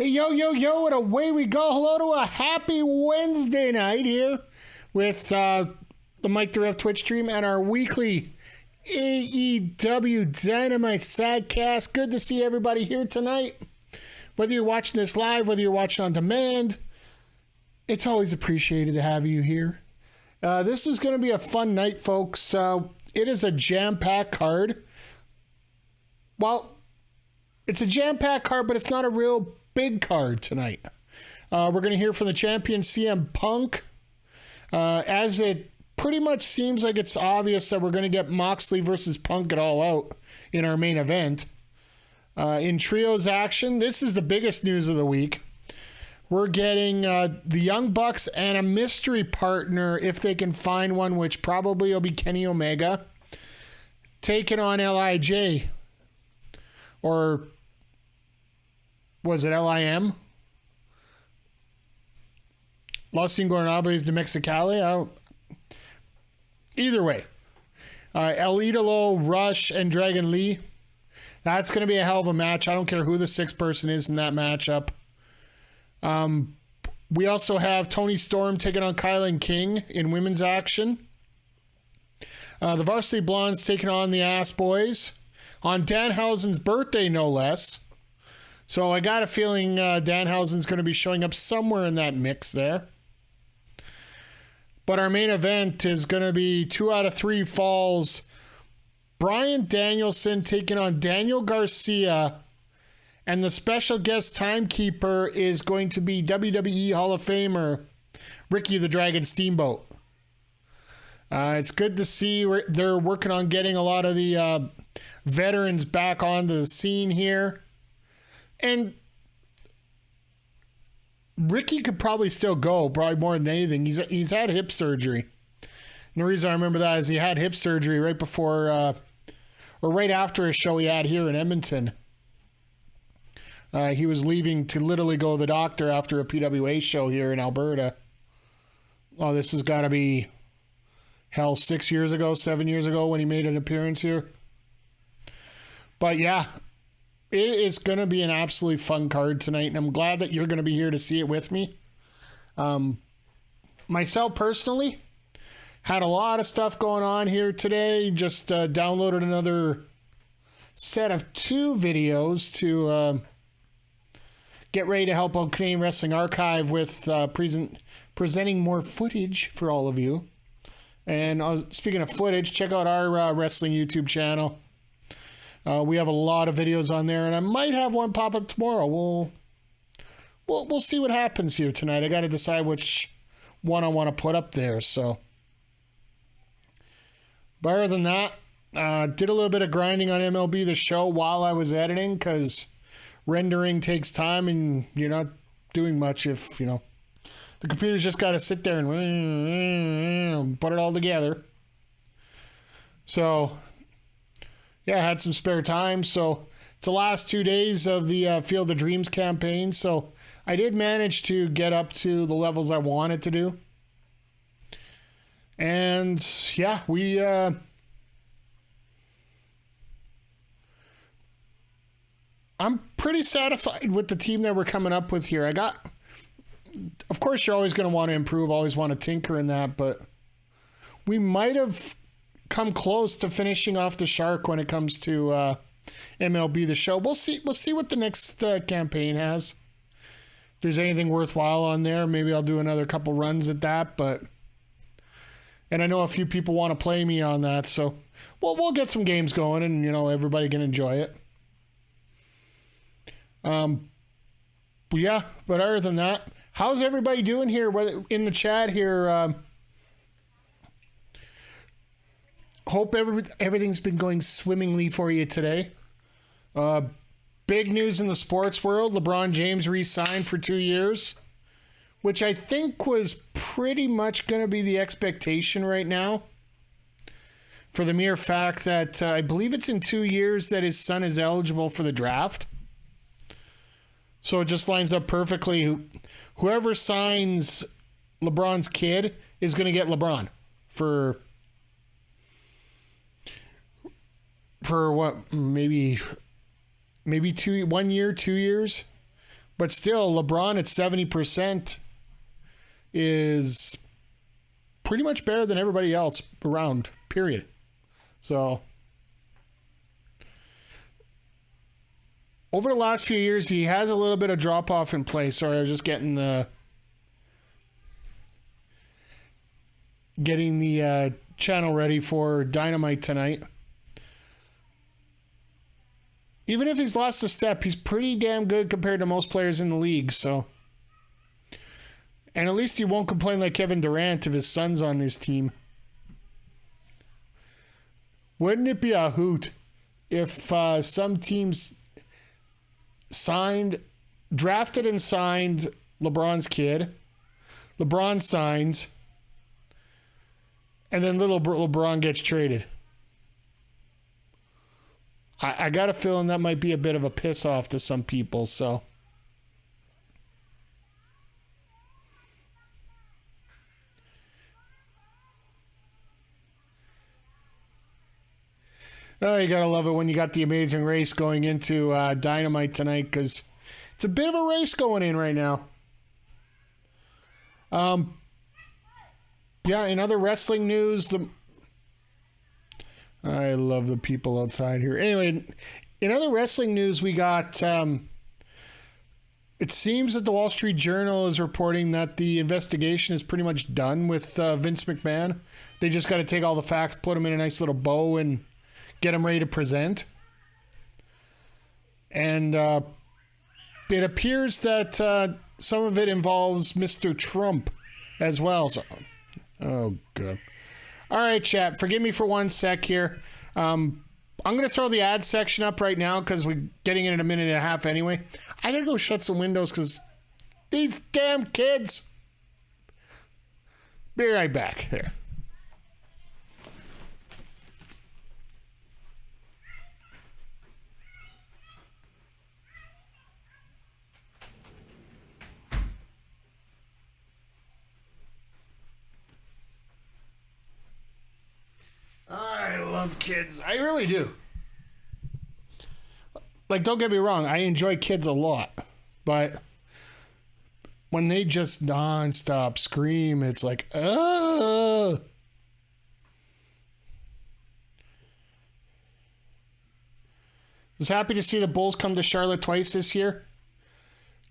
Hey, yo, and away we go. Hello to a happy Wednesday night here with the Mike the Ref Twitch stream and our weekly AEW Dynamite Sidecast. Good to see everybody here tonight. Whether you're watching this live, whether you're watching on demand, it's always appreciated to have you here. This is going to be a fun night, folks. It is a jam-packed card. Well, it's a jam-packed card, but it's not a real big card tonight. We're going to hear from the champion CM Punk. As it pretty much seems like it's obvious that we're going to get Moxley versus Punk at All Out in our main event. In trios action, this is the biggest news of the week. We're getting the Young Bucks and a mystery partner, if they can find one, which probably will be Kenny Omega, taking on LIJ. Or was it LIM? Los Ingobernables de Mexicali? Either way. El Idolo, Rush, and Dragon Lee. That's going to be a hell of a match. I don't care who the sixth person is in that matchup. We also have Tony Storm taking on Kylan King in women's action. The Varsity Blondes taking on the Ass Boys on Danhausen's birthday, no less. So I got a feeling Danhausen's going to be showing up somewhere in that mix there. But our main event is going to be 2 out of 3 falls. Bryan Danielson taking on Daniel Garcia. And the special guest timekeeper is going to be WWE Hall of Famer Ricky the Dragon Steamboat. It's good to see they're working on getting a lot of the veterans back onto the scene here. And Ricky could probably still go, probably more than anything. He's had hip surgery. And the reason I remember that is he had hip surgery right before, or right after a show he had here in Edmonton. He was leaving to literally go to the doctor after a PWA show here in Alberta. Oh, this has got to be, 6 years ago, 7 years ago when he made an appearance here. But yeah, it is going to be an absolutely fun card tonight, and I'm glad that you're going to be here to see it with me. Myself personally, had a lot of stuff going on here today. Just downloaded another set of 2 videos to get ready to help out Canadian Wrestling Archive with presenting more footage for all of you. And speaking of footage, check out our wrestling YouTube channel. We have a lot of videos on there, and I might have one pop up tomorrow. We'll see what happens here tonight. I got to decide which one I want to put up there. So, but other than that, did a little bit of grinding on MLB The Show while I was editing, because rendering takes time, and you're not doing much if the computer's just got to sit there and put it all together. So. Yeah, I had some spare time, so it's the last 2 days of the Field of Dreams campaign, so I did manage to get up to the levels I wanted to do. And yeah, I'm pretty satisfied with the team that we're coming up with here. Of course, you're always going to want to improve, always want to tinker in that, but we might have come close to finishing off the shark when it comes to MLB The Show. We'll see what the next campaign has. If there's anything worthwhile on there, maybe I'll do another couple runs at that. And I know a few people want to play me on that, so we'll get some games going, and everybody can enjoy it. Yeah, but other than that, how's everybody doing here in the chat here? Hope everything's been going swimmingly for you today. Big news in the sports world. LeBron James re-signed for 2 years, which I think was pretty much going to be the expectation right now, for the mere fact that I believe it's in 2 years that his son is eligible for the draft. So it just lines up perfectly. Whoever signs LeBron's kid is going to get LeBron for what, maybe 1 year, 2 years. But still, LeBron at 70% is pretty much better than everybody else around, period. So, over the last few years, he has a little bit of drop-off in play. Sorry, I was just getting the channel ready for Dynamite tonight. Even if he's lost a step, he's pretty damn good compared to most players in the league, so. And at least he won't complain like Kevin Durant if his son's on his team. Wouldn't it be a hoot if some teams drafted and signed LeBron's kid, LeBron signs, and then little LeBron gets traded? I got a feeling that might be a bit of a piss off to some people, so. Oh, you gotta love it when you got the amazing race going into Dynamite tonight, because it's a bit of a race going in right now. Yeah, in other wrestling news, I love the people outside here. Anyway, in other wrestling news, we got, it seems that the Wall Street Journal is reporting that the investigation is pretty much done with Vince McMahon. They just got to take all the facts, put them in a nice little bow, and get them ready to present. And it appears that some of it involves Mr. Trump as well. So, oh, good. All right, chat. Forgive me for 1 sec here. I'm going to throw the ad section up right now because we're getting it in a minute and a half anyway. I got to go shut some windows because these damn kids. Be right back. There. I love kids. I really do. Like, don't get me wrong. I enjoy kids a lot. But when they just nonstop scream, it's like, ugh. Was happy to see the Bulls come to Charlotte twice this year.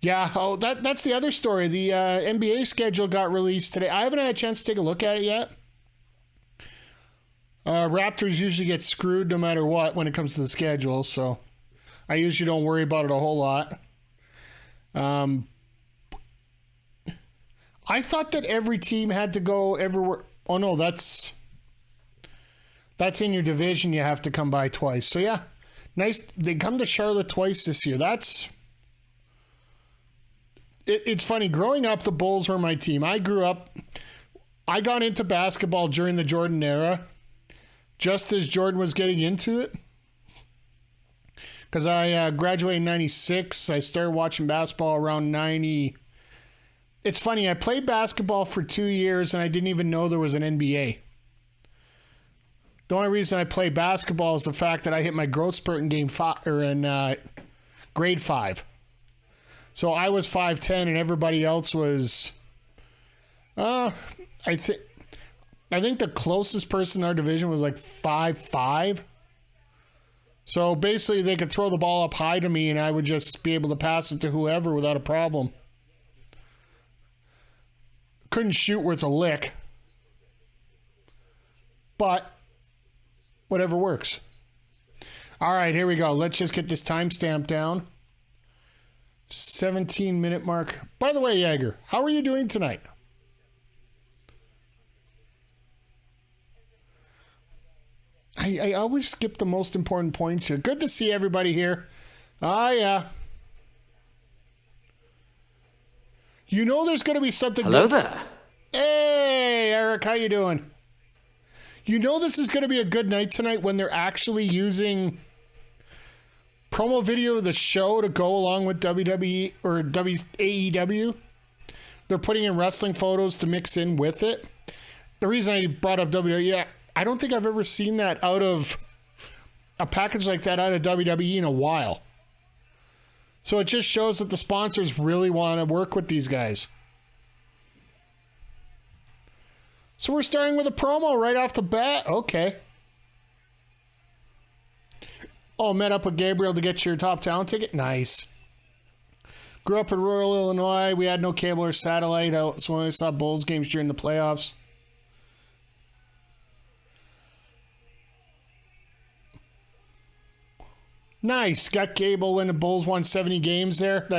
Yeah, that's the other story. The NBA schedule got released today. I haven't had a chance to take a look at it yet. Raptors usually get screwed no matter what when it comes to the schedule, so I usually don't worry about it a whole lot. I thought that every team had to go everywhere. Oh no, that's in your division. You have to come by twice. So yeah, nice. They come to Charlotte twice this year. It's funny. Growing up, the Bulls were my team. I got into basketball during the Jordan era. Just as Jordan was getting into it. Because I graduated in 96. I started watching basketball around 90. It's funny. I played basketball for 2 years and I didn't even know there was an NBA. The only reason I played basketball is the fact that I hit my growth spurt in grade 5. So I was 5'10" and everybody else was... I think the closest person in our division was like 5'5". So basically they could throw the ball up high to me and I would just be able to pass it to whoever without a problem. Couldn't shoot worth a lick. But whatever works. All right, here we go. Let's just get this timestamp down. 17-minute mark. By the way, Jaeger, how are you doing tonight? I always skip the most important points here. Good to see everybody here. Ah, yeah. You know there's going to be something Hello good. there. Hey, Eric, how you doing? You know this is going to be a good night tonight when they're actually using promo video of the show to go along with WWE or AEW. They're putting in wrestling photos to mix in with it. The reason I brought up WWE, I don't think I've ever seen that out of a package like that out of WWE in a while. So it just shows that the sponsors really want to work with these guys. So we're starting with a promo right off the bat. Okay. Oh, met up with Gabriel to get your top talent ticket. Nice. Grew up in rural Illinois. We had no cable or satellite out, so I saw Bulls games during the playoffs. Nice. Got cable when the Bulls won 70 games there.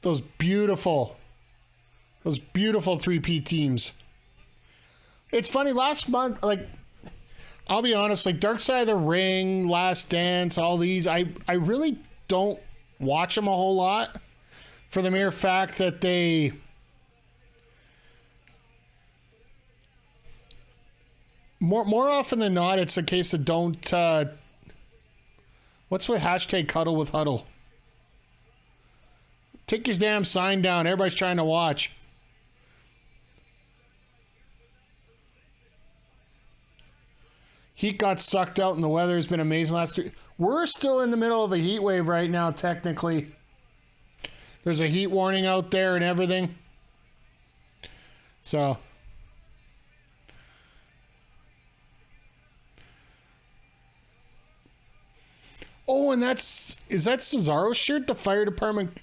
Those beautiful 3P teams. It's funny, last month, like, I'll be honest, like Dark Side of the Ring, Last Dance, all these, I really don't watch them a whole lot for the mere fact that they more often than not, it's a case of don't what's with hashtag cuddle with huddle? Take your damn sign down. Everybody's trying to watch. Heat got sucked out and the weather has been amazing last 3. We're still in the middle of a heat wave right now, technically. There's a heat warning out there and everything. So. Oh, and is that Cesaro's shirt? The fire department?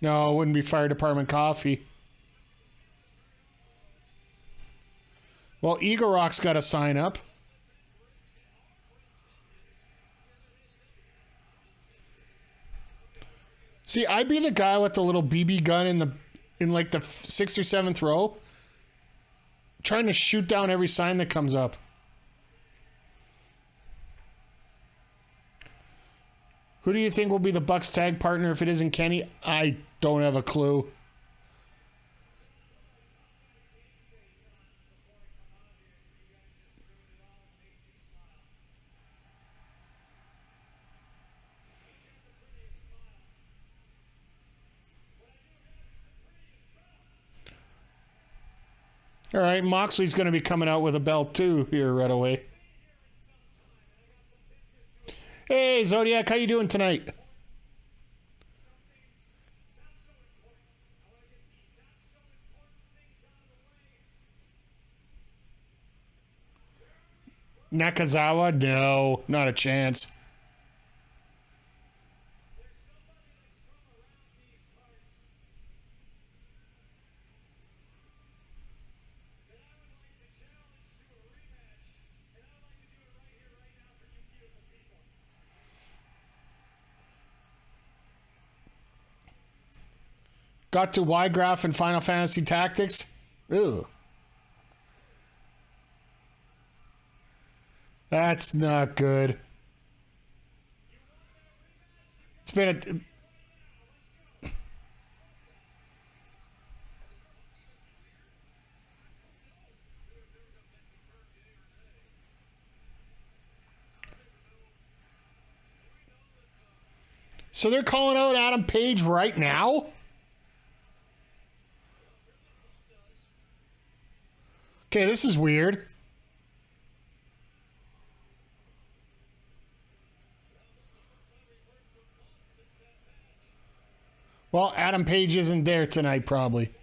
No, it wouldn't be fire department coffee. Well, Eagle Rock's got a sign up. See, I'd be the guy with the little BB gun in like the 6th or 7th row, trying to shoot down every sign that comes up. Who do you think will be the Bucks tag partner if it isn't Kenny? I don't have a clue. All right, Moxley's going to be coming out with a belt too here right away. Hey, Zodiac, how you doing tonight? Nakazawa? No, not a chance. Got to Y-Graph and Final Fantasy Tactics? Ew. That's not good. It's been a... So they're calling out Adam Page right now? Okay, this is weird. Well, Adam Page isn't there tonight, probably.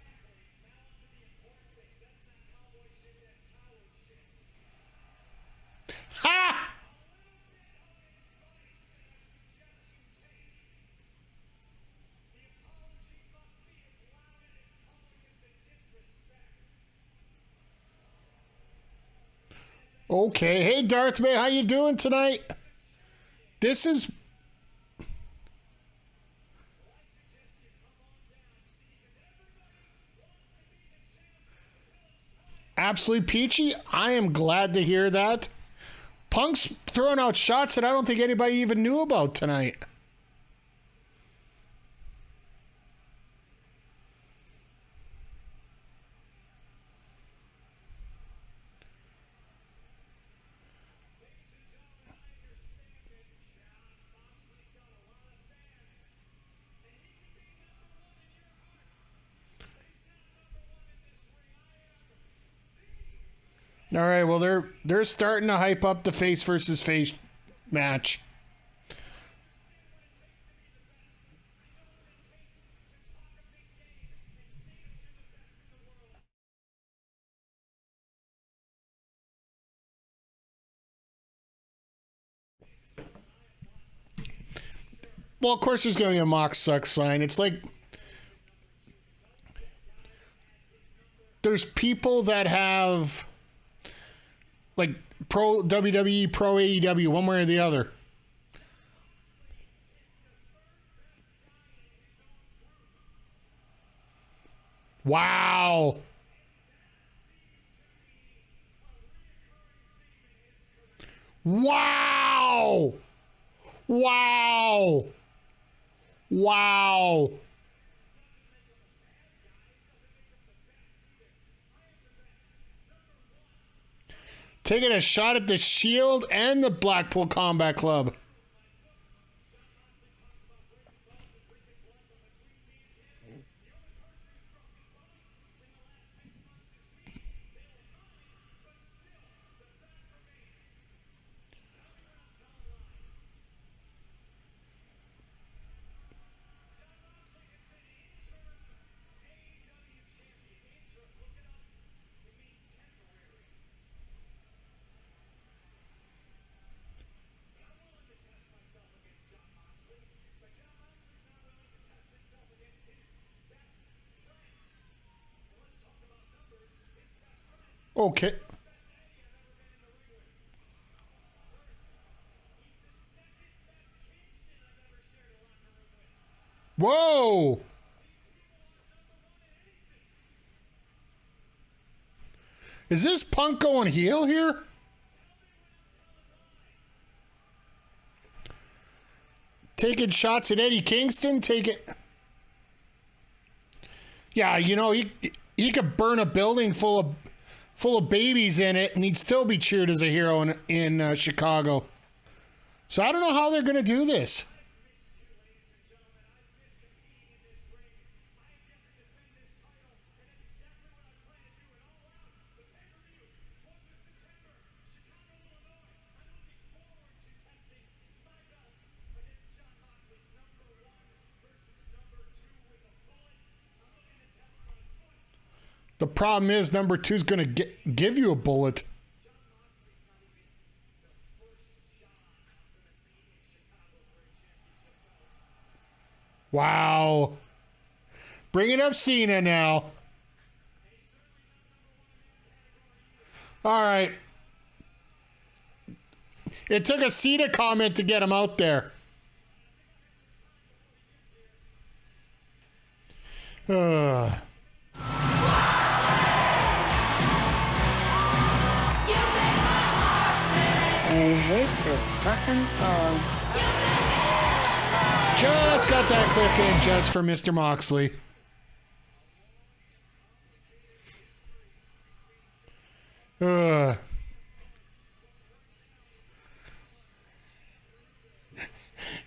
Ha! Okay, hey Darth May, how you doing tonight? This is absolutely peachy. I am glad to hear that. Punk's throwing out shots that I don't think anybody even knew about tonight. All right, well they're starting to hype up the face versus face match. Well, of course there's going to be a Mox sucks sign. It's like there's people that have like pro WWE, pro AEW, one way or the other. Wow. Wow. Wow. Wow. Taking a shot at the Shield and the Blackpool Combat Club. Okay. Whoa. Is this Punk going heel here? Taking shots at Eddie Kingston, Yeah, you know, he could burn a building full of babies in it, and he'd still be cheered as a hero in Chicago. So I don't know how they're going to do this. The problem is number 2 is going to give you a bullet. Wow. Bringing up Cena now. All right. It took a Cena comment to get him out there. I hate this fucking song. Just got that clip in just for Mr. Moxley. And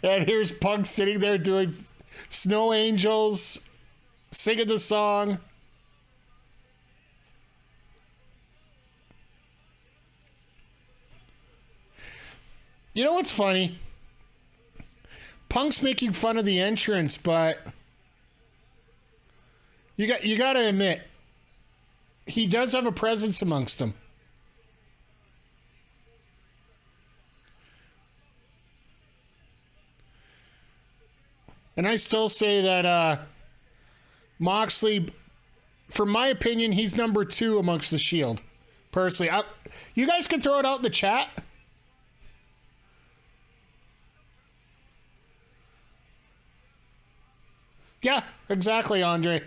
here's Punk sitting there doing Snow Angels, singing the song. You know what's funny? Punk's making fun of the entrance, but you got to admit he does have a presence amongst them. And I still say that Moxley, for my opinion, he's number 2 amongst the Shield. Personally, you guys can throw it out in the chat. Yeah, exactly, Andre.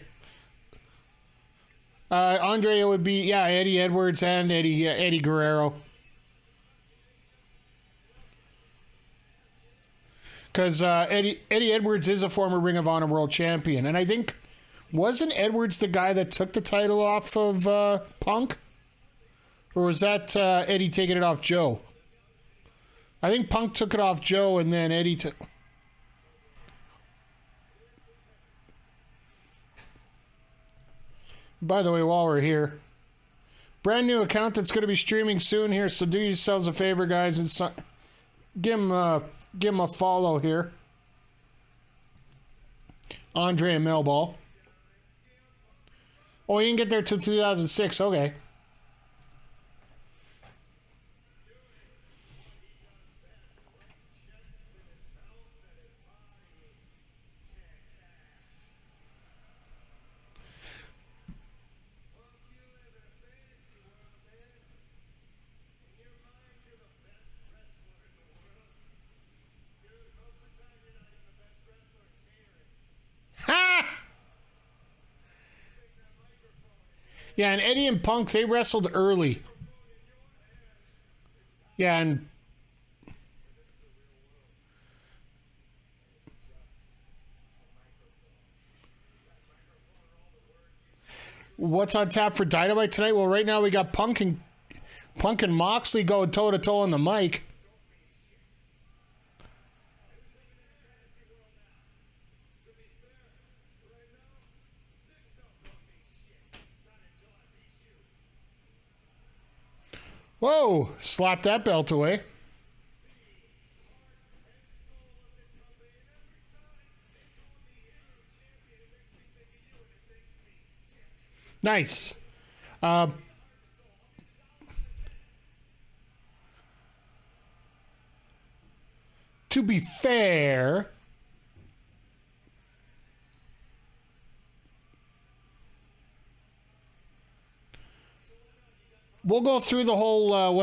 Andre, it would be, Eddie Edwards and Eddie Guerrero. Because Eddie Edwards is a former Ring of Honor World Champion. And I think, wasn't Edwards the guy that took the title off of Punk? Or was that Eddie taking it off Joe? I think Punk took it off Joe and then Eddie took... By the way, while we're here, brand new account that's going to be streaming soon here, so do yourselves a favor, guys, and give him a follow here. Andre and Melball. Oh, he didn't get there till 2006. Okay. Yeah, and Eddie and Punk, they wrestled early. Yeah, and what's on tap for Dynamite tonight? Well, right now we got Punk and Moxley going toe to toe on the mic. Whoa! Slap that belt away. Nice. To be fair, we'll go through the whole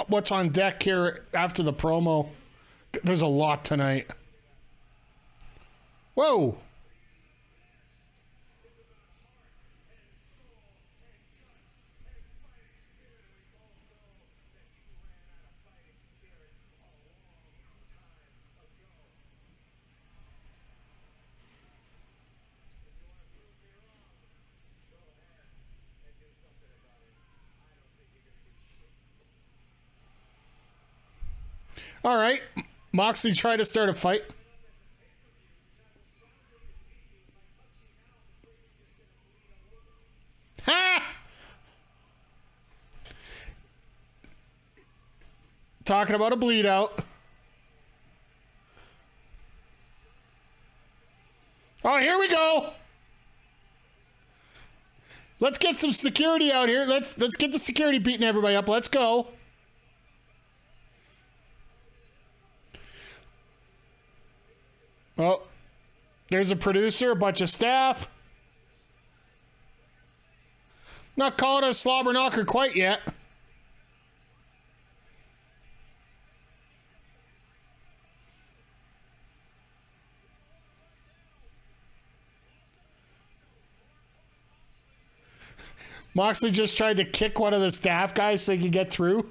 what's on deck here after the promo. There's a lot tonight. Whoa. All right. Moxley tried to start a fight. Ha! Talking about a bleed out. Oh, here we go. Let's get some security out here. Let's get the security beating everybody up. Let's go. Oh, there's a producer, a bunch of staff. Not calling it a slobber knocker quite yet. Moxley just tried to kick one of the staff guys so he could get through.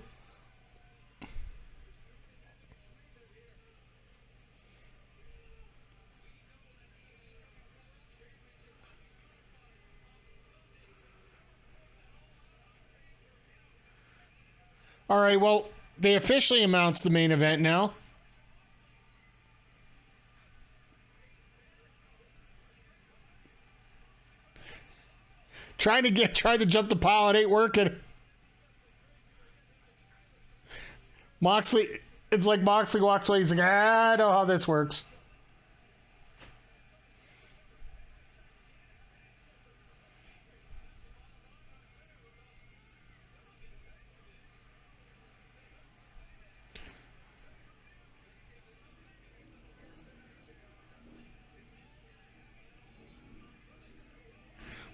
All right, well, they officially announced the main event now. Trying to jump the pile, it ain't working. Moxley, it's like Moxley walks away, he's like, I know how this works.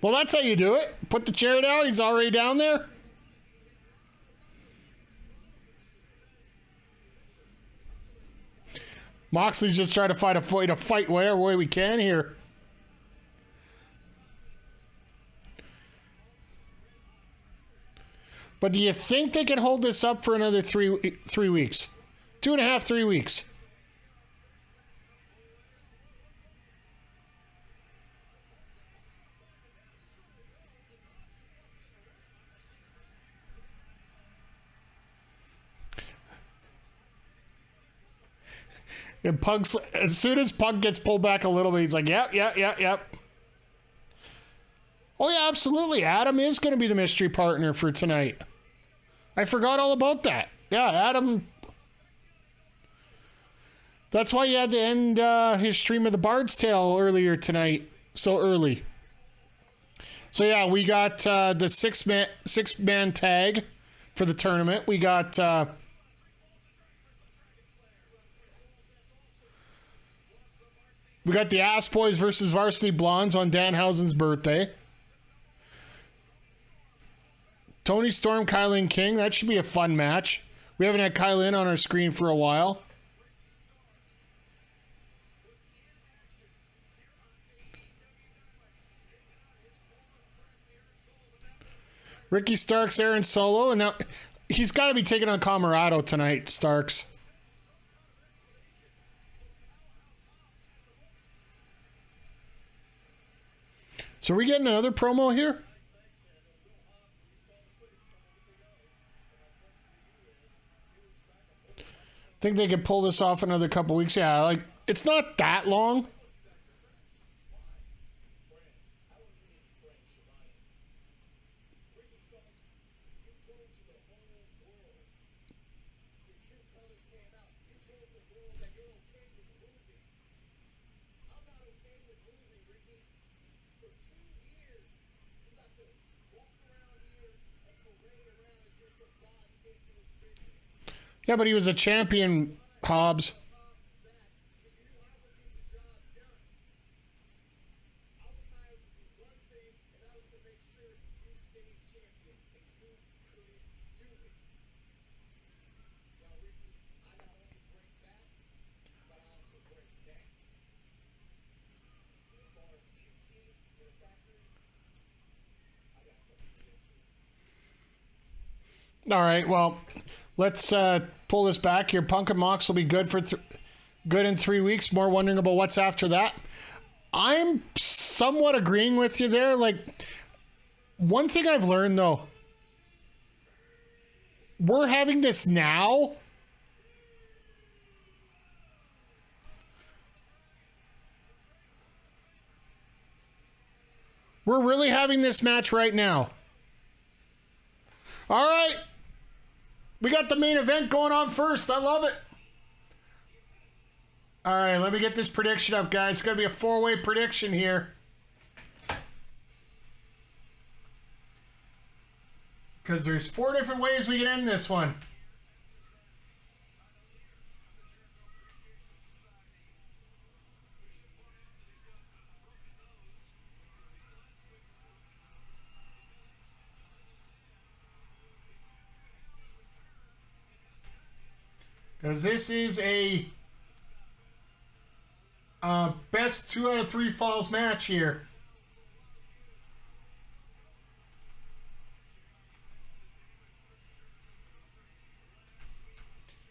Well, that's how you do it. Put the chair down. He's already down there. Moxley's just trying to find a way to fight whatever way we can here. But do you think they can hold this up for another three weeks? 2.5, 3 weeks. And Punk's, as soon as Punk gets pulled back a little bit, he's like, yep. Oh, yeah, absolutely. Adam is going to be the mystery partner for tonight. I forgot all about that. Yeah, Adam. That's why he had to end his stream of the Bard's Tale earlier tonight. So early. So, yeah, we got the six-man tag for the tournament. We got... We got the Ass Boys versus Varsity Blondes on Danhausen's birthday. Tony Storm, Kylan King. That should be a fun match. We haven't had Kylan on our screen for a while. Ricky Starks, Aaron Solo, and now he's got to be taking on Camarado tonight, Starks. So are we getting another promo here? Think they could pull this off another couple weeks? Yeah, like, it's not that long. Yeah, but he was a champion, Hobbs. All right, well, let's pull this back here. Punk and Mox will be good for good in 3 weeks. More wondering about what's after that. I'm somewhat agreeing with you there. Like, one thing I've learned, though, we're having this now. We're really having this match right now. All right. We got the main event going on first. I love it. All right, let me get this prediction up, guys. It's going to be a 4-way prediction here. Because there's 4 different ways we can end this one. Because this is a best 2 out of 3 falls match here.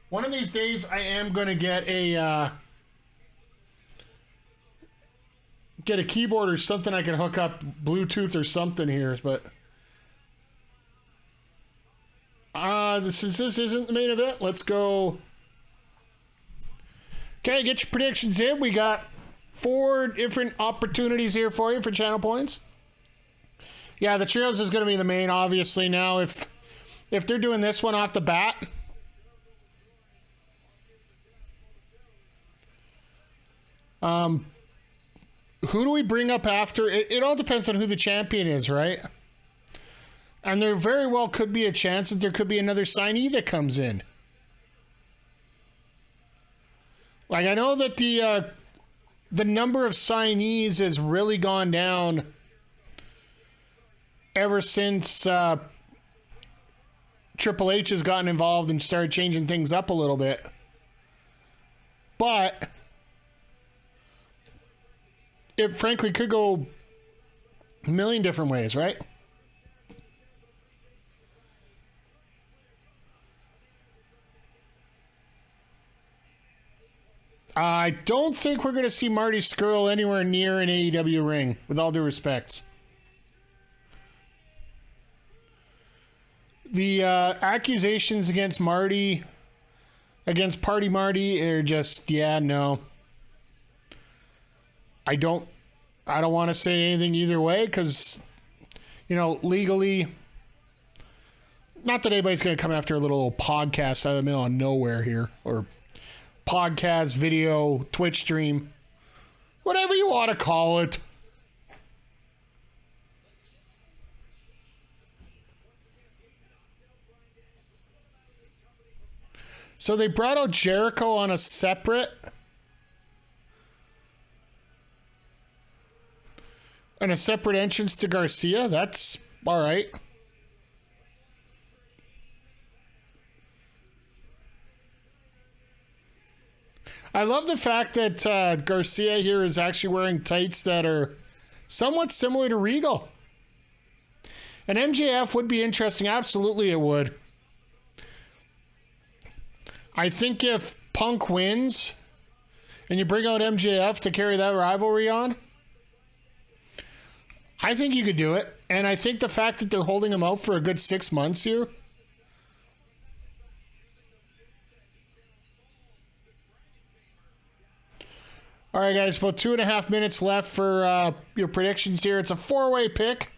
One of these days, I am going to get a keyboard or something I can hook up, Bluetooth or something here, but this isn't the main event. Let's go. Okay, get your predictions in. We got 4 different opportunities here for you for channel points. Yeah, the trios is going to be the main, obviously. Now, if they're doing this one off the bat, who do we bring up after? It all depends on who the champion is, right? And there very well could be a chance that there could be another signee that comes in. Like, I know that the number of signees has really gone down ever since Triple H has gotten involved and started changing things up a little bit. But it frankly could go a million different ways, right? I don't think we're going to see Marty Scurll anywhere near an AEW ring, with all due respects. The accusations against Marty, against Party Marty, are just, yeah, no. I don't want to say anything either way, because, you know, legally, not that anybody's going to come after a little podcast out of the middle of nowhere here, or podcast, video, Twitch stream, whatever you want to call it. So they brought out Jericho on a separate entrance to Garcia. That's all right. I love the fact that Garcia here is actually wearing tights that are somewhat similar to Regal. An MJF would be interesting. Absolutely, it would. I think if Punk wins and you bring out MJF to carry that rivalry on, I think you could do it. And I think the fact that they're holding him out for a good 6 months here. All right, guys, about 2.5 minutes left for your predictions here. It's a 4-way pick.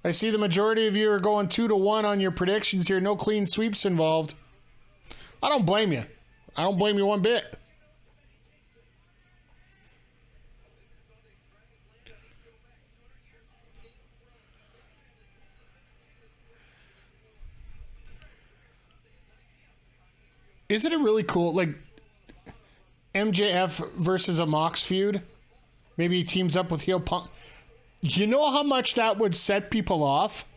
I see the majority of you are going 2-1 on your predictions here. No clean sweeps involved. I don't blame you. I don't blame you one bit. Isn't it really cool? Like, MJF versus a Mox feud. Maybe he teams up with heel Punk. You know how much that would set people off?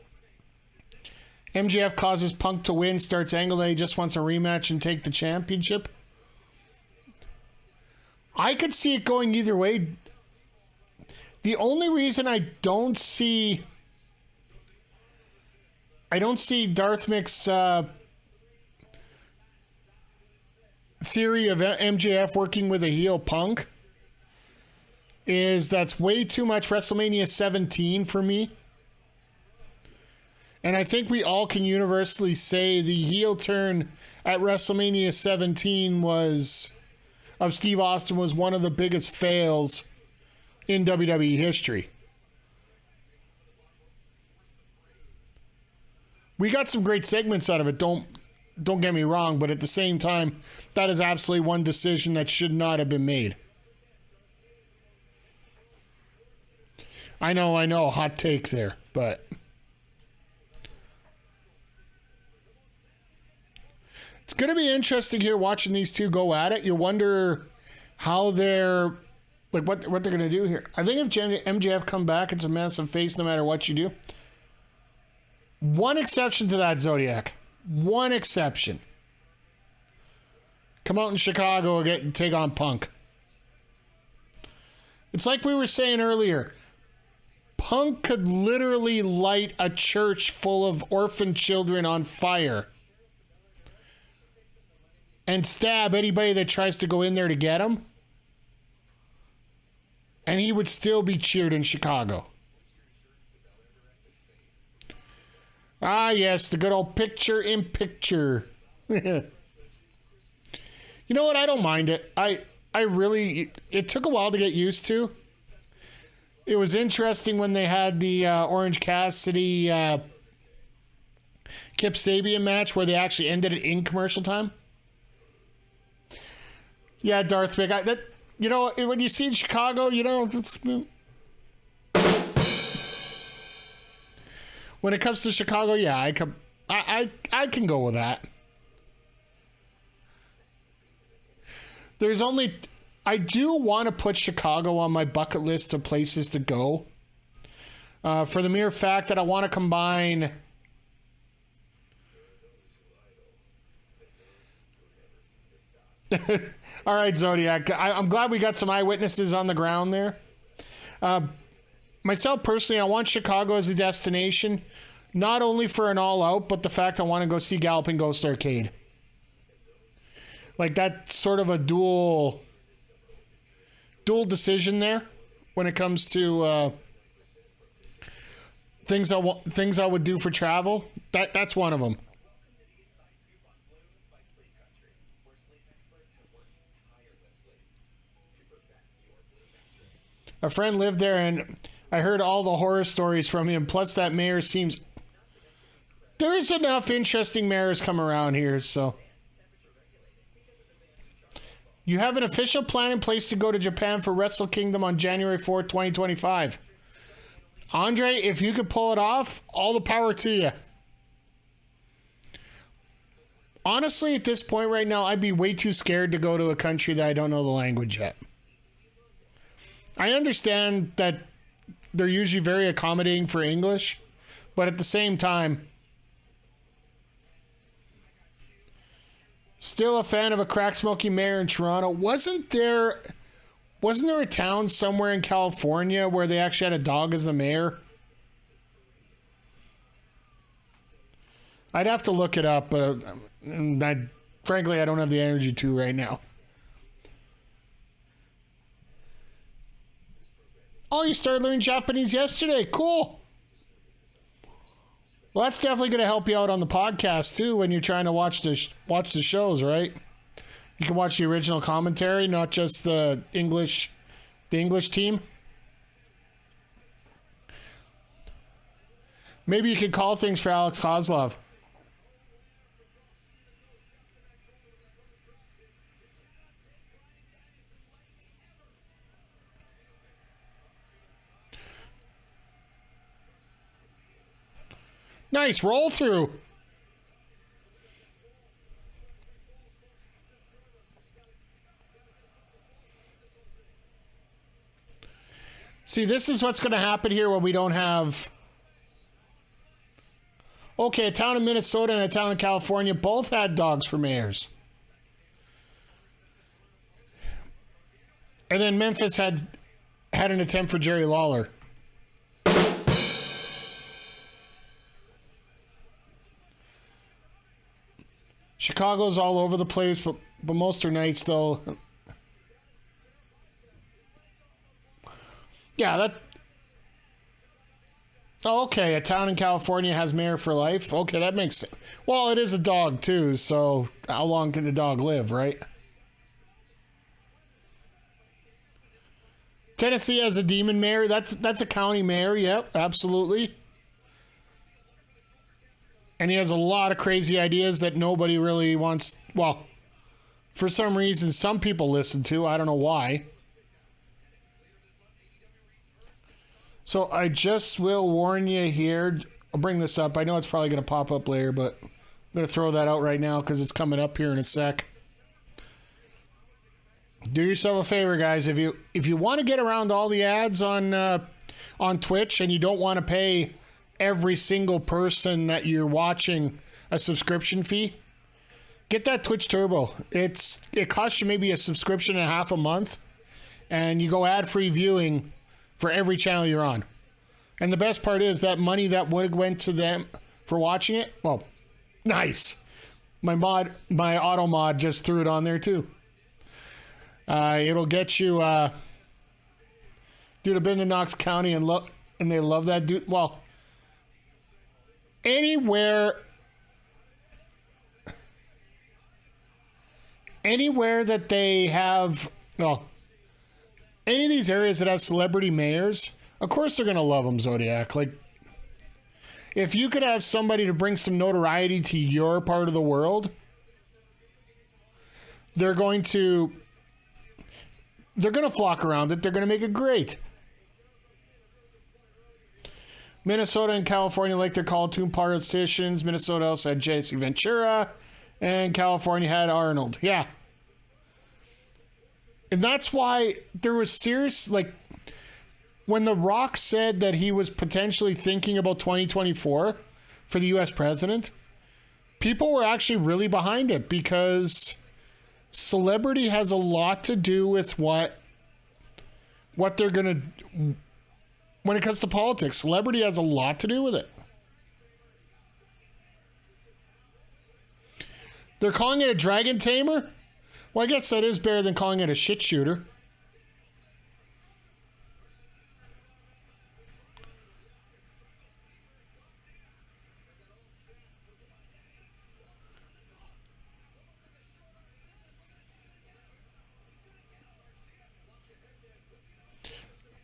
MJF causes Punk to win, starts angle that he just wants a rematch and take the championship. I could see it going either way. The only reason I don't see Darth Mick's theory of MJF working with a heel Punk is that's way too much WrestleMania 17 for me. And I think we all can universally say the heel turn at WrestleMania 17 of Steve Austin was one of the biggest fails in WWE history. We got some great segments out of it, don't get me wrong, but at the same time, that is absolutely one decision that should not have been made. I know, hot take there, but it's going to be interesting here watching these two go at it. You wonder how they're, like, what they're going to do here. I think if MJF come back, it's a massive face no matter what you do. One exception to that, Zodiac. One exception. Come out in Chicago and take on Punk. It's like we were saying earlier. Punk could literally light a church full of orphan children on fire and stab anybody that tries to go in there to get him. And he would still be cheered in Chicago. Ah, yes, the good old picture in picture. You know what? I don't mind it. I really, it took a while to get used to. It was interesting when they had the Orange Cassidy Kip Sabian match where they actually ended it in commercial time. Yeah, Darth Mick. You know, when you see in Chicago, you know, when it comes to Chicago, yeah, I can go with that. I do want to put Chicago on my bucket list of places to go. For the mere fact that I want to combine all right, Zodiac. I'm glad we got some eyewitnesses on the ground there. Myself personally, I want Chicago as a destination, not only for an all-out, but the fact I want to go see Galloping Ghost Arcade. Like, that's sort of a dual decision there when it comes to things I would do for travel. That's one of them. A friend lived there, and I heard all the horror stories from him. Plus, that mayor seems... There's enough interesting mayors come around here, so... You have an official plan in place to go to Japan for Wrestle Kingdom on January 4th, 2025. Andre, if you could pull it off, all the power to you. Honestly, at this point right now, I'd be way too scared to go to a country that I don't know the language yet. I understand that they're usually very accommodating for English, but at the same time, still a fan of a crack-smoking mayor in Toronto. Wasn't there a town somewhere in California where they actually had a dog as the mayor? I'd have to look it up, but frankly, I don't have the energy to right now. Oh, you started learning Japanese yesterday. Cool. Well, that's definitely going to help you out on the podcast too when you're trying to watch the shows, right? You can watch the original commentary, not just the English team. Maybe you could call things for Alex Kozlov. Nice roll through. See, this is what's going to happen here when we don't have... Okay, a town in Minnesota and a town in California both had dogs for mayors. And then Memphis had an attempt for Jerry Lawler. Chicago's all over the place, but most are nights, though. Yeah, that... Oh, okay, a town in California has mayor for life. Okay, that makes sense. Well, it is a dog, too, so how long can the dog live, right? Tennessee has a demon mayor. That's a county mayor. Yep, absolutely. And he has a lot of crazy ideas that nobody really wants. Well, for some reason, some people listen to. I don't know why. So I just will warn you here. I'll bring this up. I know it's probably going to pop up later, but I'm going to throw that out right now because it's coming up here in a sec. Do yourself a favor, guys. If you want to get around all the ads on Twitch and you don't want to pay every single person that you're watching a subscription fee, get that Twitch Turbo. It costs you maybe a subscription and a half a month, and you go ad-free viewing for every channel you're on. And the best part is that money that would have went to them for watching it, well, nice. My auto mod just threw it on there too. It'll get you dude, I've been to Knox County and they love that dude. Well, anywhere that they have, well, any of these areas that have celebrity mayors, of course they're going to love them, Zodiac. Like, if you could have somebody to bring some notoriety to your part of the world, they're going to flock around it. They're going to make it great. Minnesota and California like their cartoon politicians. Minnesota also had Jesse Ventura, and California had Arnold. Yeah. And that's why there was serious, like, when The Rock said that he was potentially thinking about 2024 for the U.S. president, people were actually really behind it because celebrity has a lot to do with what they're going to... When it comes to politics, celebrity has a lot to do with it. They're calling it a dragon tamer? Well, I guess that is better than calling it a shit shooter.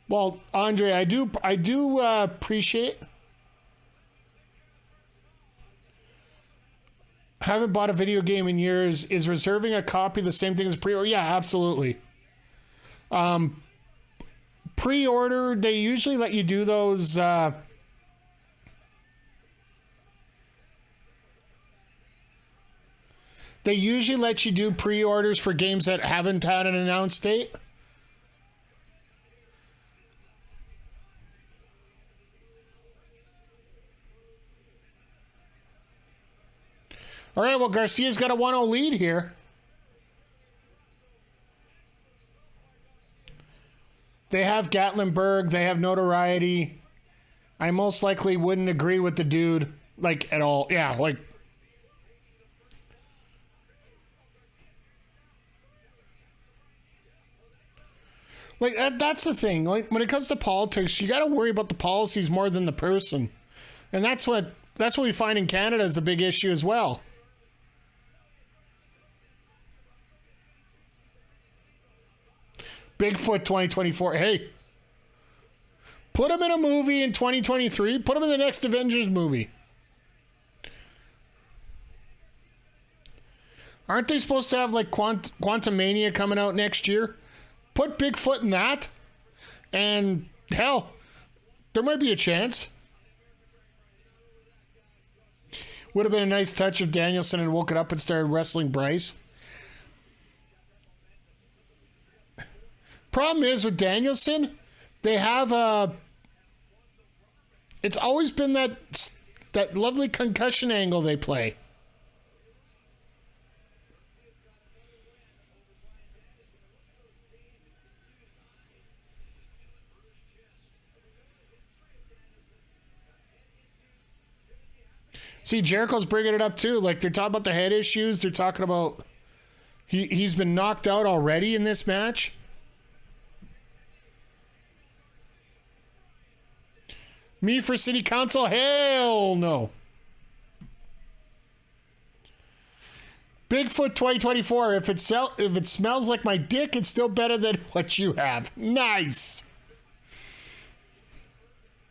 Well, Andre, I do appreciate. Haven't bought a video game in years. Is reserving a copy the same thing as pre-order? Yeah, absolutely. Pre-order, they usually let you do those. They usually let you do pre-orders for games that haven't had an announced date. All right, well, Garcia's got a 1-0 lead here. They have Gatlinburg. They have notoriety. I most likely wouldn't agree with the dude, like, at all. Yeah, like, Like, that's the thing. Like, when it comes to politics, you got to worry about the policies more than the person. And that's what we find in Canada is a big issue as well. Bigfoot 2024. Hey, put him in a movie in 2023. Put him in the next Avengers movie. Aren't they supposed to have like Quantumania coming out next year? Put Bigfoot in that, and hell, there might be a chance. Would have been a nice touch if Danielson had woken up and started wrestling Bryce. Problem is with Danielson, they have it's always been that lovely concussion angle they play. See, Jericho's bringing it up too. Like, they're talking about the head issues. They're talking about he's been knocked out already in this match. Me for city council? Hell no. Bigfoot 2024. If it smells like my dick, it's still better than what you have. Nice.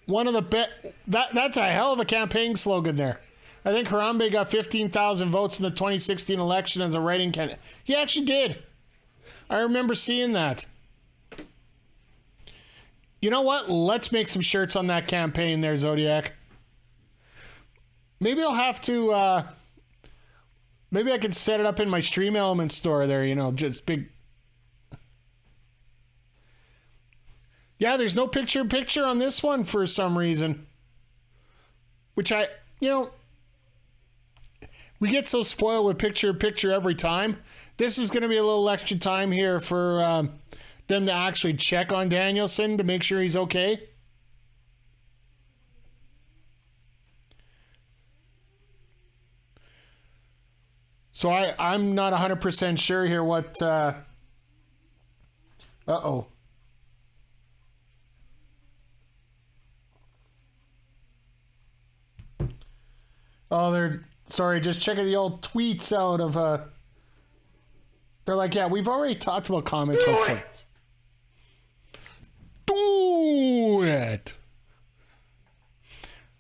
One of the that's a hell of a campaign slogan there. I think Harambe got 15,000 votes in the 2016 election as a writing candidate. He actually did. I remember seeing that. You know what? Let's make some shirts on that campaign there, Zodiac. Maybe I'll have to, maybe I can set it up in my Stream Element store there, you know, just big. Yeah, there's no picture-in-picture on this one for some reason. Which we get so spoiled with picture-in-picture every time. This is going to be a little extra time here for them to actually check on Danielson to make sure he's okay. So I'm not 100% sure here what... Uh-oh. Oh, sorry, just checking the old tweets out of, they're like, yeah, we've already talked about comments. Do it!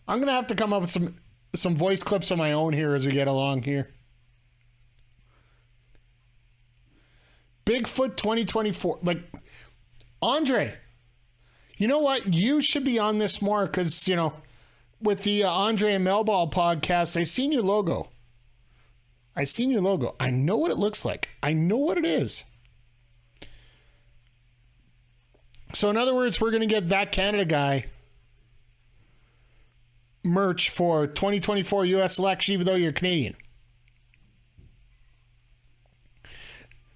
I'm going to have to come up with some voice clips of my own here as we get along here. Bigfoot 2024. Like, Andre, you know what? You should be on this more because, you know, with the Andre and Melball podcast, I seen your logo. I know what it looks like. I know what it is. So in other words, we're going to get That Canada Guy merch for 2024 U.S. election, even though you're Canadian.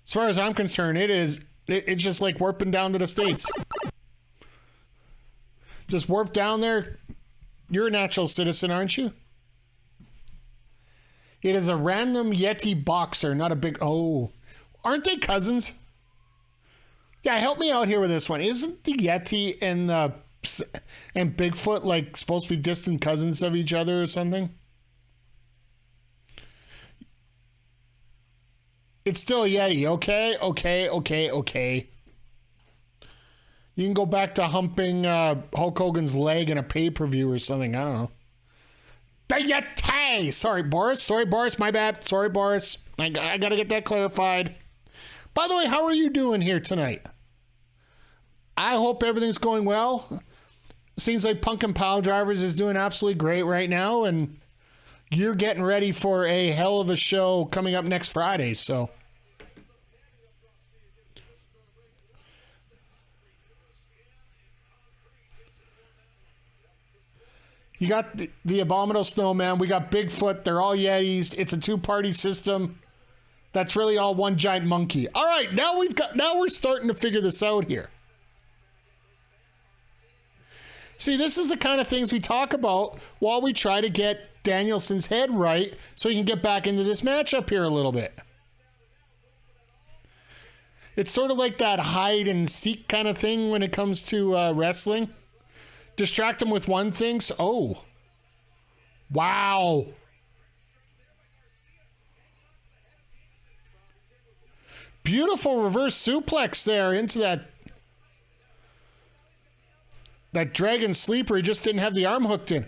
As far as I'm concerned, it's just like warping down to the States. Just warp down there. You're a natural citizen, aren't you? It is a random Yeti boxer, not a big... Oh. Aren't they cousins? Yeah, help me out here with this one. Isn't the Yeti and Bigfoot like supposed to be distant cousins of each other or something? It's still a Yeti. Okay. You can go back to humping Hulk Hogan's leg in a pay-per-view or something. I don't know. The Yeti! Sorry, Boris. My bad. Sorry, Boris. I got to get that clarified. By the way, how are you doing here tonight? I hope everything's going well. Seems like Punk and Pile Drivers is doing absolutely great right now, and you're getting ready for a hell of a show coming up next Friday, so... You got the Abominable Snowman. We got Bigfoot. They're all Yetis. It's a two-party system. That's really all one giant monkey. All right, now we're starting to figure this out here. See, this is the kind of things we talk about while we try to get Danielson's head right so he can get back into this matchup here a little bit. It's sort of like that hide and seek kind of thing when it comes to wrestling. Distract them with one thing. So, oh. Wow. Beautiful reverse suplex there into that dragon sleeper. He just didn't have the arm hooked in.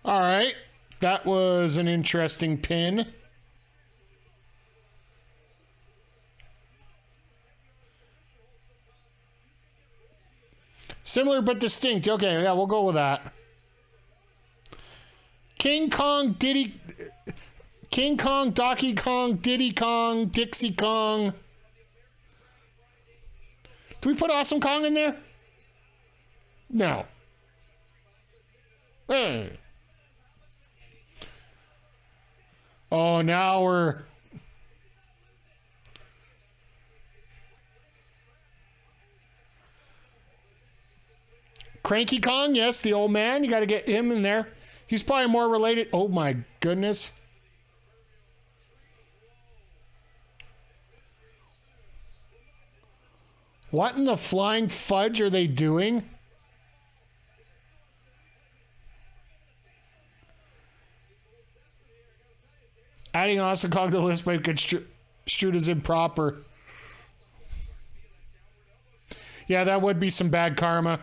All right. That was an interesting pin. Similar but distinct. Okay, yeah, we'll go with that. King Kong, Donkey Kong, Diddy Kong, Dixie Kong. Do we put Awesome Kong in there? No. Hey. Oh, now we're... Cranky Kong, yes, the old man. You got to get him in there. He's probably more related. Oh, my goodness. What in the flying fudge are they doing? Adding Awesome Kong to the list might get construed as improper. Yeah, that would be some bad karma.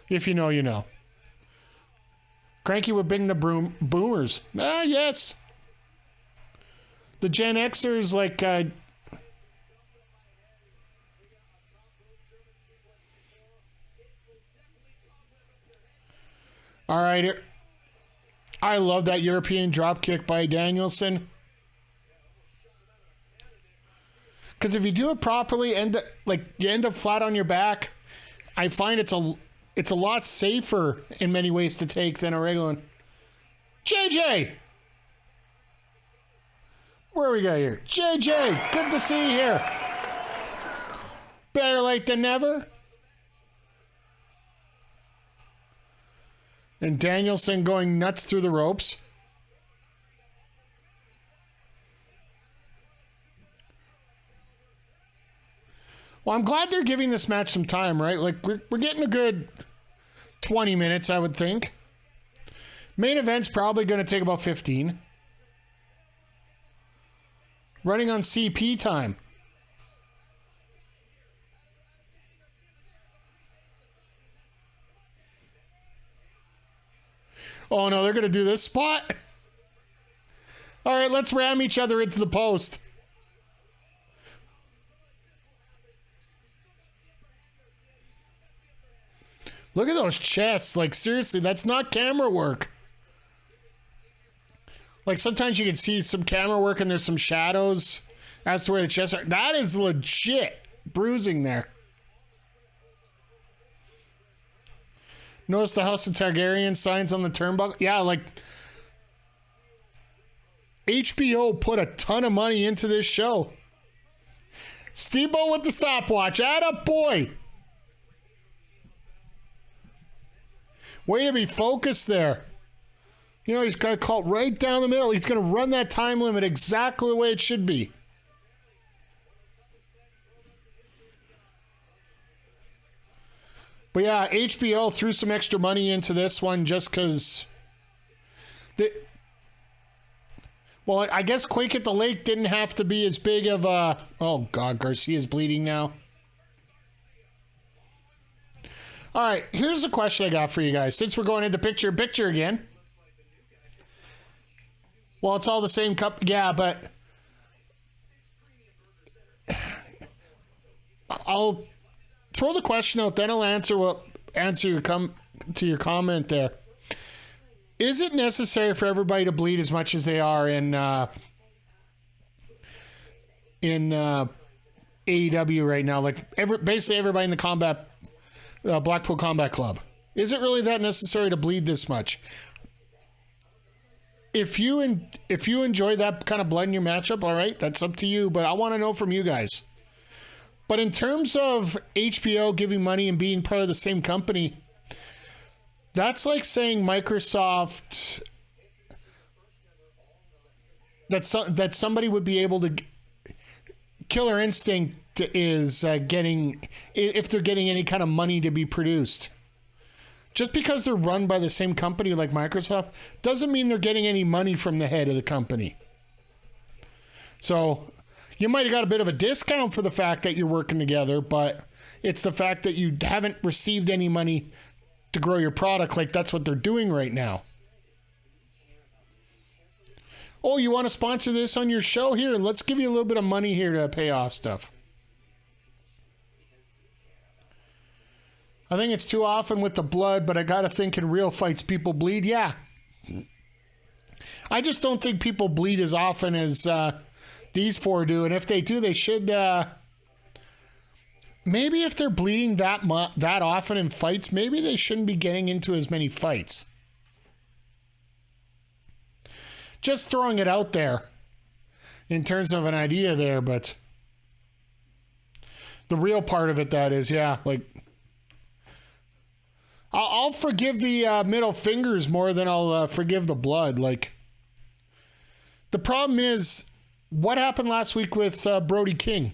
If you know, you know. Cranky would bring the boomers. Ah, yes. The Gen Xers, like... All right. I love that European dropkick by Danielson. Because if you do it properly, you end up flat on your back, I find it's a lot safer in many ways to take than a regular one. JJ! Where we got here? JJ, good to see you here. Better late than never. And Danielson going nuts through the ropes. Well, I'm glad they're giving this match some time, right? Like, we're getting a good 20 minutes, I would think. Main event's probably going to take about 15. Running on CP time. Oh, no, they're going to do this spot? All right, let's ram each other into the post. Look at those chests. Like, seriously, that's not camera work. Like, sometimes you can see some camera work and there's some shadows as to where the chests are. That is legit bruising there. Notice the House of Targaryen signs on the turnbuckle. Yeah, like, HBO put a ton of money into this show. Steve-O with the stopwatch. Atta boy. Way to be focused there. You know, he's got caught right down the middle. He's going to run that time limit exactly the way it should be. But yeah, HBO threw some extra money into this one just because... Well, I guess Quake at the Lake didn't have to be as big of a... Oh, God, Garcia's bleeding now. All right, here's a question I got for you guys. Since we're going into picture-in-picture again. Well, it's all the same cup. Yeah, but... I'll throw the question out, then I'll answer your comment there. Is it necessary for everybody to bleed as much as they are in AEW right now? Like, basically everybody in the Blackpool Combat Club. Is it really that necessary to bleed this much? If you enjoy that kind of blood in your matchup, all right, that's up to you. But I want to know from you guys. But in terms of HBO giving money and being part of the same company, that's like saying Microsoft that somebody would be able to. Killer Instinct is getting, if they're getting any kind of money to be produced. Just because they're run by the same company like Microsoft doesn't mean they're getting any money from the head of the company. So you might have got a bit of a discount for the fact that you're working together, but it's the fact that you haven't received any money to grow your product like that's what they're doing right now. Oh, you want to sponsor this on your show? Here, let's give you a little bit of money here to pay off stuff. I think it's too often with the blood, but I got to think in real fights people bleed. Yeah. I just don't think people bleed as often as these four do. And if they do, they should... maybe if they're bleeding that often in fights, maybe they shouldn't be getting into as many fights. Just throwing it out there in terms of an idea there, but the real part of it, that is, yeah, like, I'll forgive the middle fingers more than I'll forgive the blood. Like, the problem is, what happened last week with Brody King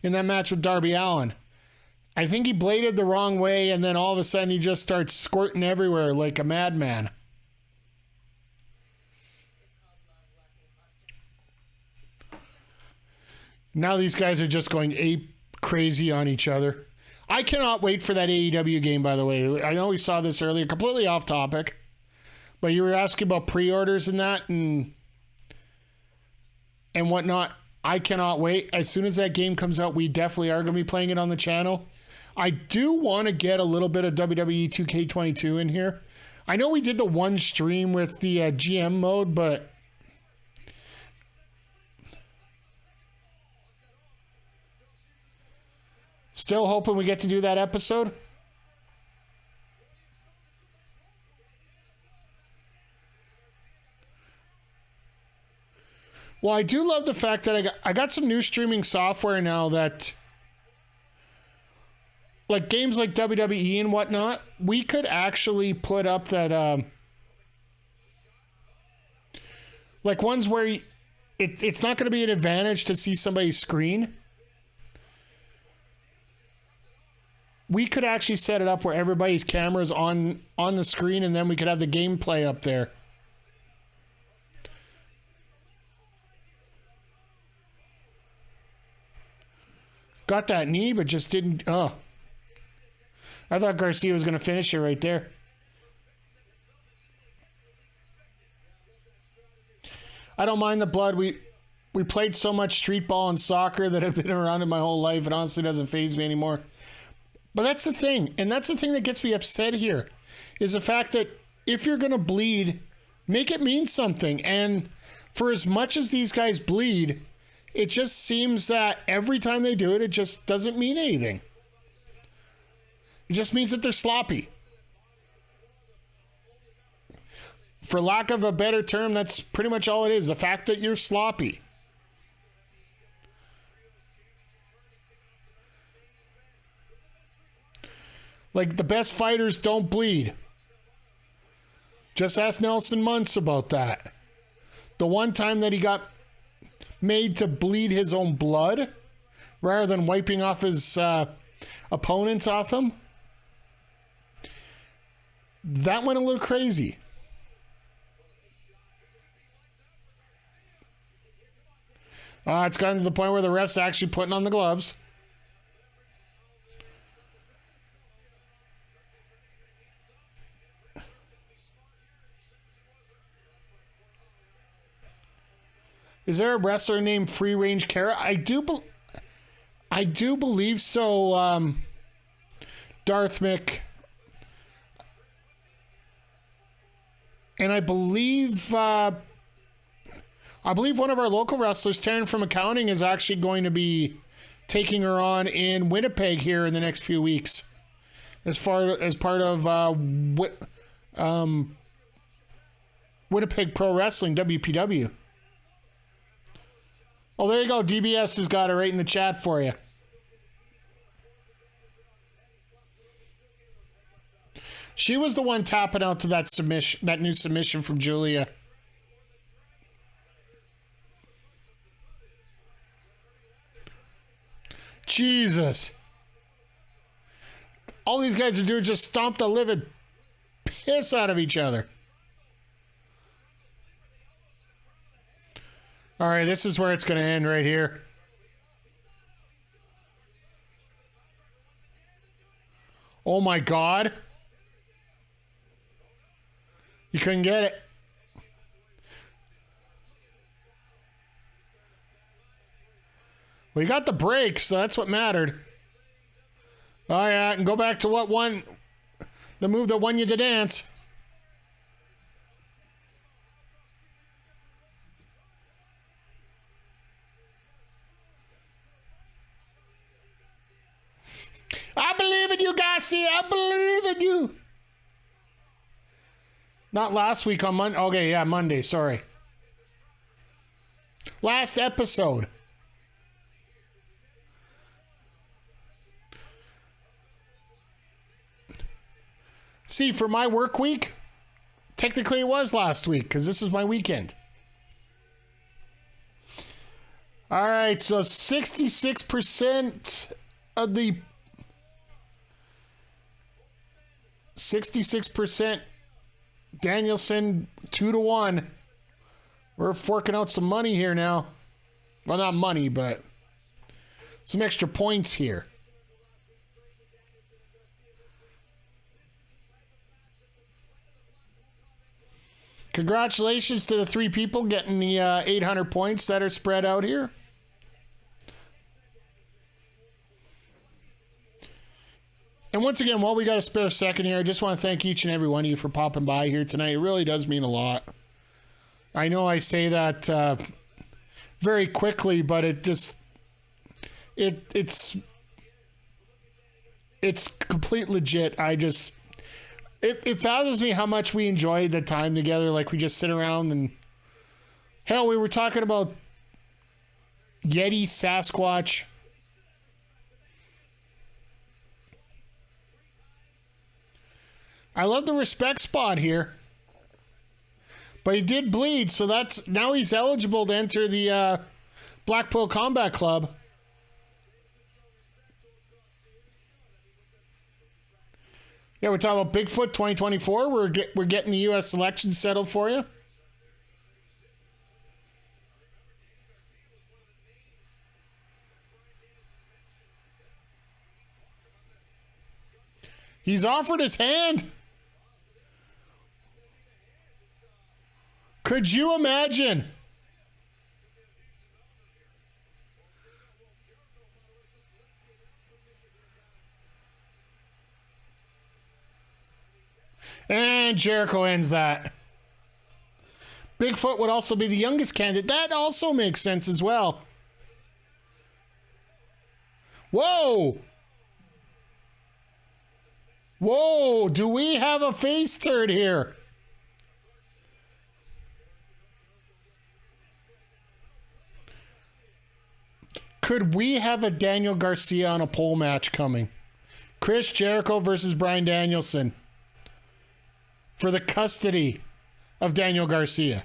in that match with Darby Allin? I think he bladed the wrong way, and then all of a sudden he just starts squirting everywhere like a madman. Now these guys are just going ape crazy on each other. I cannot wait for that AEW game, by the way. I know we saw this earlier, completely off topic. But you were asking about pre-orders and that and whatnot. I cannot wait. As soon as that game comes out, we definitely are going to be playing it on the channel. I do want to get a little bit of WWE 2K22 in here. I know we did the one stream with the GM mode, but... still hoping we get to do that episode. Well, I do love the fact that I got some new streaming software now that, like games like WWE and whatnot, we could actually put up that, like ones where it's not going to be an advantage to see somebody's screen. We could actually set it up where everybody's camera's on the screen, and then we could have the gameplay up there. Got that knee, but just didn't... Oh. I thought Garcia was going to finish it right there. I don't mind the blood. We played so much street ball and soccer that I've been around it my whole life. It honestly doesn't faze me anymore. But that's the thing, and that's the thing that gets me upset here, is the fact that if you're going to bleed, make it mean something. And for as much as these guys bleed, it just seems that every time they do it, it just doesn't mean anything. It just means that they're sloppy. For lack of a better term, that's pretty much all it is, the fact that you're sloppy. Like, the best fighters don't bleed. Just ask Nelson Muntz about that. The one time that he got made to bleed his own blood rather than wiping off his opponents off him, that went a little crazy. It's gotten to the point where the ref's actually putting on the gloves. Is there a wrestler named Free Range Kara? I do believe so. Darth Mick, and I believe one of our local wrestlers, Taryn from Accounting, is actually going to be taking her on in Winnipeg here in the next few weeks, as part of Winnipeg Pro Wrestling, WPW. Oh, there you go. DBS has got it right in the chat for you. She was the one tapping out to that submission, that new submission from Julia. Jesus. All these guys are doing is just stomp the living piss out of each other. All right, this is where it's going to end right here. Oh my God. You couldn't get it. Well, you got the break, so that's what mattered. Oh yeah, and go back to what won, the move that won you the dance. I believe in you, Garcia. I believe in you. Not last week on Monday. Okay, yeah, Monday. Sorry. Last episode. See, for my work week, technically it was last week because this is my weekend. All right, so 66% of the 66% Danielson 2-1. We're forking out some money here now. Well, not money, but some extra points here. Congratulations to the 3 people getting the 800 points that are spread out here. And once again, while we got a spare second here, I just want to thank each and every one of you for popping by here tonight. It really does mean a lot. I know I say that very quickly, but it's complete legit. It fathers me how much we enjoy the time together. Like, we just sit around and hell, we were talking about Yeti, Sasquatch. I love the respect spot here. But he did bleed, so that's now he's eligible to enter the Blackpool Combat Club. Yeah, we're talking about Bigfoot 2024. We're getting the U.S. election settled for you. He's offered his hand. Could you imagine? And Jericho ends that. Bigfoot would also be the youngest candidate. That also makes sense as well. Whoa! Whoa! Do we have a face turn here? Could we have a Daniel Garcia on a pole match coming? Chris Jericho versus Bryan Danielson for the custody of Daniel Garcia.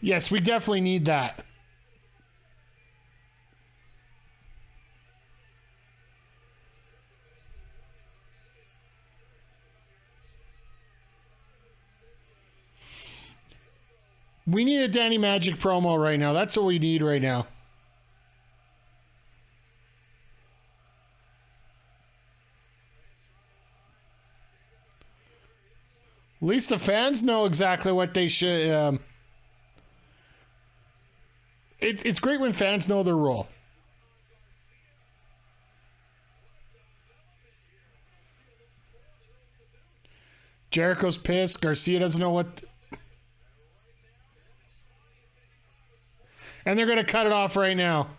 Yes, we definitely need that. We need a Danny Magic promo right now. That's what we need right now. At least the fans know exactly what they should. It's great when fans know their role. Jericho's pissed. Garcia doesn't know what... And they're going to cut it off right now.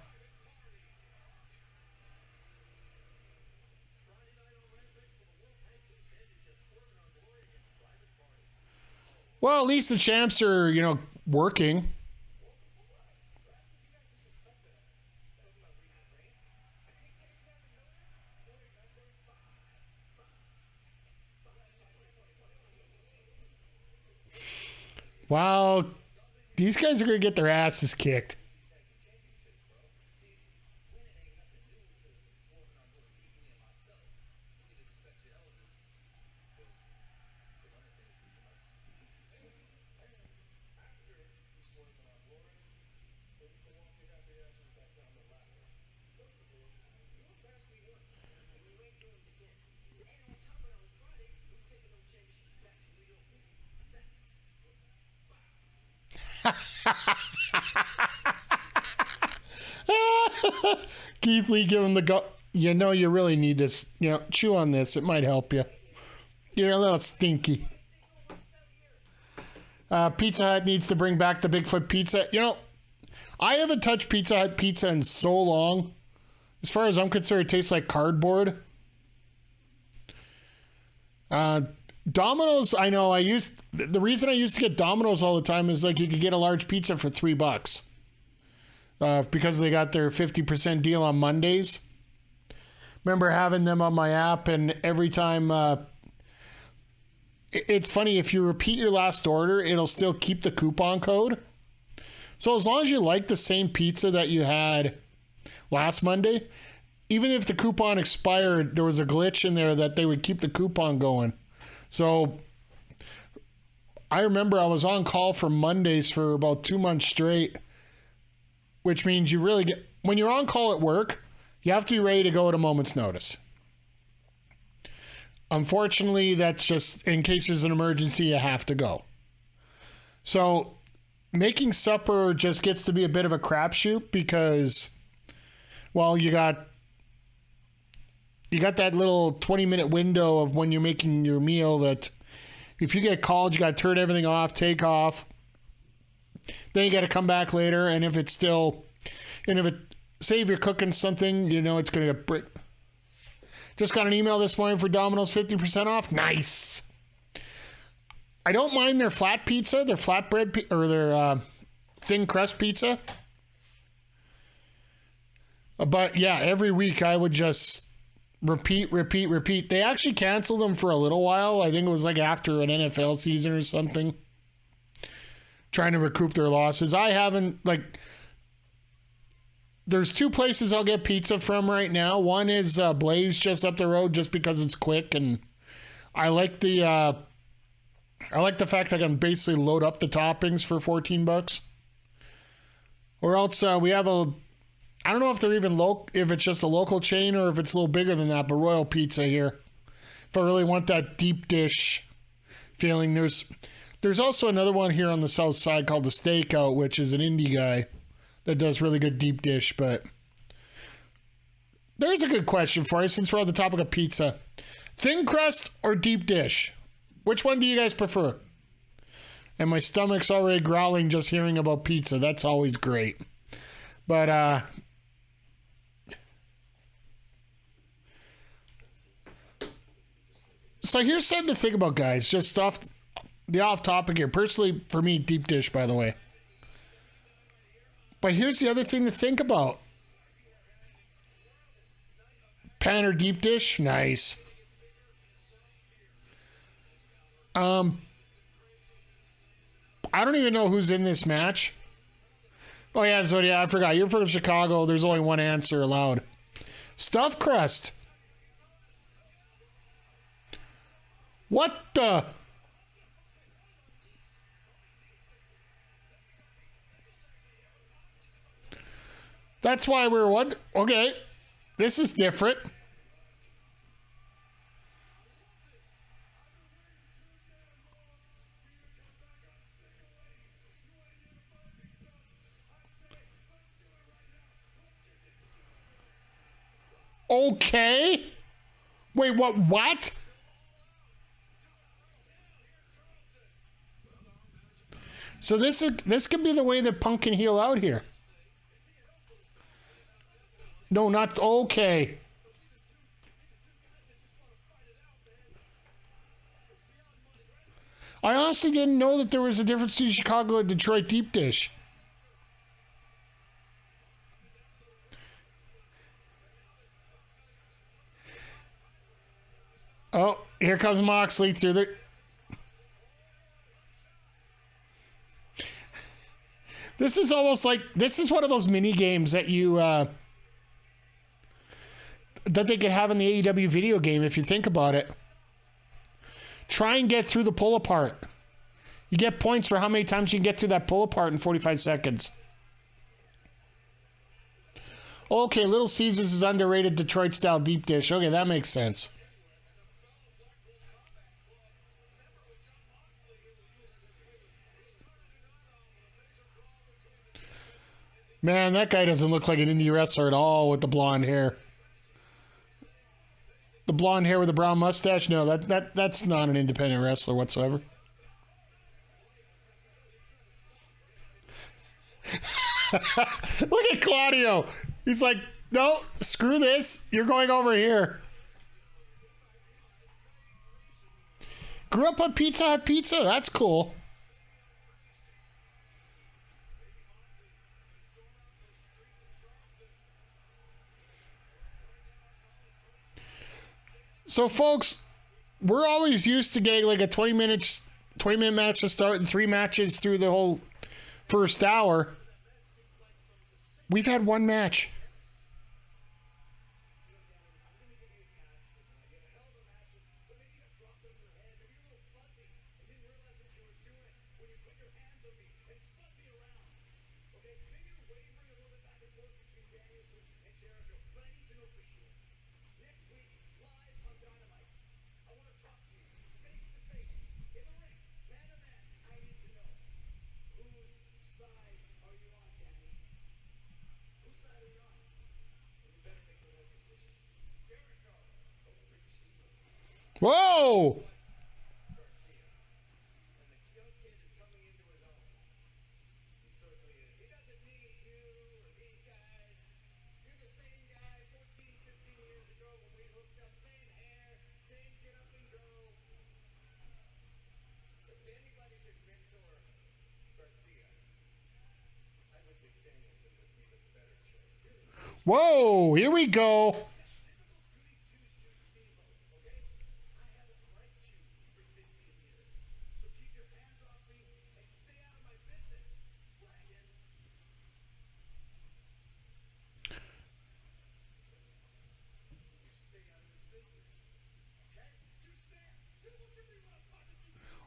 Well, at least the champs are, working. Wow, these guys are going to get their asses kicked. Keith Lee, give him the go. You know, you really need this. You know, chew on this. It might help you. You're a little stinky. Pizza Hut needs to bring back the Bigfoot pizza. You know, I haven't touched Pizza Hut pizza in so long. As far as I'm concerned, it tastes like cardboard. Domino's, I know the reason I used to get Domino's all the time is like you could get a large pizza for $3. Because they got their 50% deal on Mondays. Remember having them on my app, and every time, it's funny, if you repeat your last order, it'll still keep the coupon code. So as long as you like the same pizza that you had last Monday, even if the coupon expired, there was a glitch in there that they would keep the coupon going. So I remember I was on call for Mondays for about 2 months straight, which means you really get, when you're on call at work, you have to be ready to go at a moment's notice. Unfortunately, that's just in case there's an emergency, you have to go. So making supper just gets to be a bit of a crapshoot because, well, you got that little 20-minute window of when you're making your meal that if you get called, you got to turn everything off, take off. Then you got to come back later, and if it's still, and if it, say if you're cooking something, you know it's going to get brick. Just got an email this morning for Domino's 50% off. Nice. I don't mind their flat pizza, their flatbread, or their thin crust pizza. But yeah, every week I would just repeat. They actually canceled them for a little while. I think it was like after an NFL season or something, trying to recoup their losses. I haven't, like, there's two places I'll get pizza from right now. One is Blaze just up the road, just because it's quick, and I like the fact that I can basically load up the toppings for $14. Or else we have I don't know if they're even if it's just a local chain or if it's a little bigger than that, but Royal Pizza here. If I really want that deep dish feeling, there's also another one here on the south side called the Stakeout, which is an indie guy that does really good deep dish. But there's a good question for you since we're on the topic of pizza. Thin crust or deep dish? Which one do you guys prefer? And my stomach's already growling just hearing about pizza. That's always great. But so here's something to think about, guys. Just off topic here. Personally, for me, deep dish, by the way. But here's the other thing to think about. Pan or deep dish? Nice. I don't even know who's in this match. Oh yeah, so yeah, I forgot. You're from Chicago. There's only one answer allowed. Stuffed crust. What the? That's why we're one. Okay, this is different. Okay. Wait, what? So this could be the way that Punk can heal out here. No, not okay. I honestly didn't know that there was a difference between Chicago and Detroit deep dish. Oh, here comes Moxley through the... This is almost like, this is one of those mini games that you, that they could have in the AEW video game if you think about it. Try and get through the pull apart. You get points for how many times you can get through that pull apart in 45 seconds. Okay, Little Caesars is underrated Detroit style deep dish. Okay, that makes sense. Man, that guy doesn't look like an indie wrestler at all with the blonde hair. The blonde hair with the brown mustache? No, that's not an independent wrestler whatsoever. Look at Claudio. He's like, no, screw this. You're going over here. Grew up on Pizza Hut pizza. That's cool. So, folks, we're always used to getting like a 20-minute match to start and 3 matches through the whole first hour. We've had 1 match. Whoa! Whoa, here we go.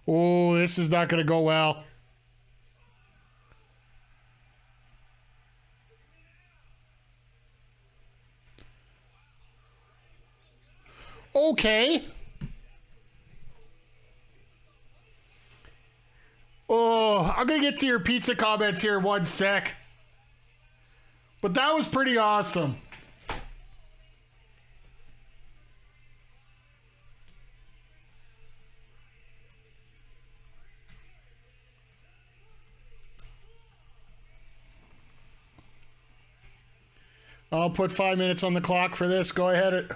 Oh, this is not going to go well. Okay. Oh, I'm going to get to your pizza comments here in 1 sec. But that was pretty awesome. I'll put 5 minutes on the clock for this. Go ahead.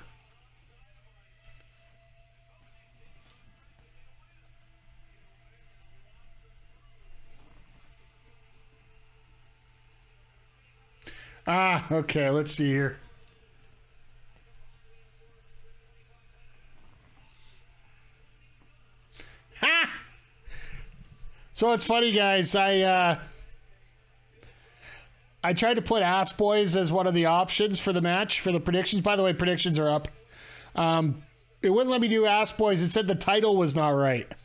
Ah, okay, let's see here. Ha! So it's funny, guys. I tried to put Ass Boys as one of the options for the match, for the predictions. By the way, predictions are up. It wouldn't let me do Ass Boys. It said the title was not right.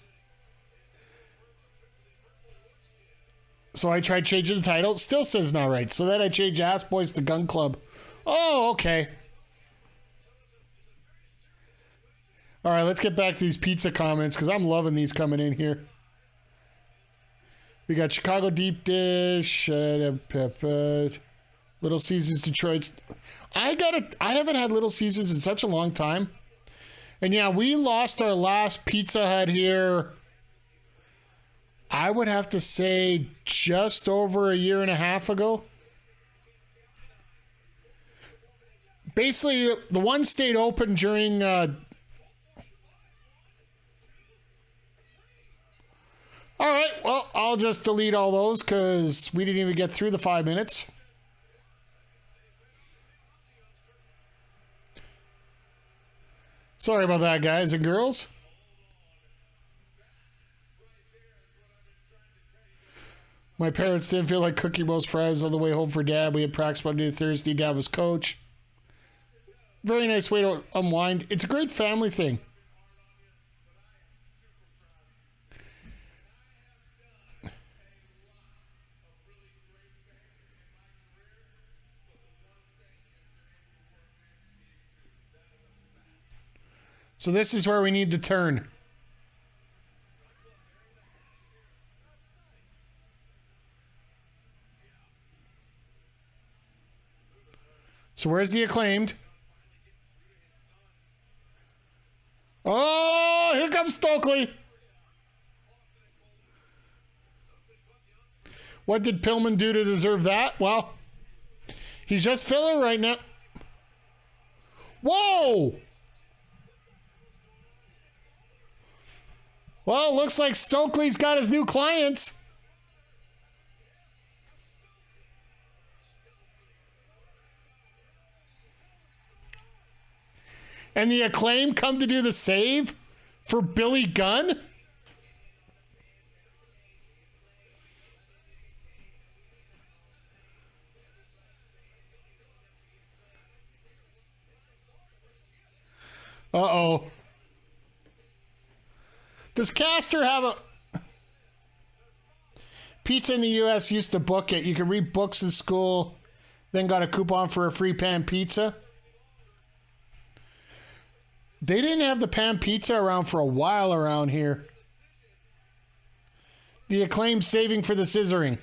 So I tried changing the title. It still says not right. So then I changed Ass Boys to Gun Club. Oh, okay. All right, let's get back to these pizza comments because I'm loving these coming in here. We got Chicago Deep Dish, Little Caesars Detroit. I haven't had Little Caesars in such a long time. And yeah, we lost our last Pizza Hut here, I would have to say just over a year and a half ago. Basically, the one stayed open during all right, well, I'll just delete all those because we didn't even get through the 5 minutes. Sorry about that, guys and girls. My parents didn't feel like cooking most fries on the way home for Dad. We had practice Monday to Thursday. Dad was coach. Very nice way to unwind. It's a great family thing. So this is where we need to turn. So where's the Acclaimed? Oh, here comes Stokely. What did Pillman do to deserve that? Well, he's just filler right now. Whoa! Well, looks like Stokely's got his new clients. And the Acclaim come to do the save for Billy Gunn? Uh-oh. Does Caster have a... Pizza in the U.S. used to book it. You could read books in school, then got a coupon for a free pan pizza. They didn't have the pan pizza around for a while around here. The Acclaim saving for the scissoring.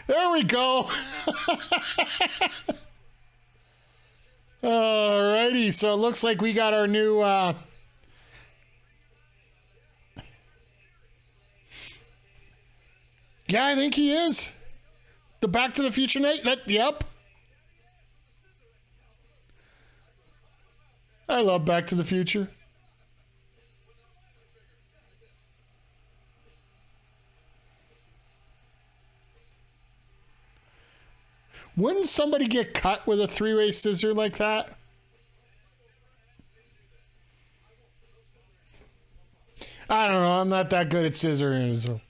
There we go. Alrighty, so it looks like we got our new yeah, I think he is. The Back to the Future Night? Yep. I love Back to the Future. Wouldn't somebody get cut with a three-way scissor like that? I don't know. I'm not that good at scissoring. So.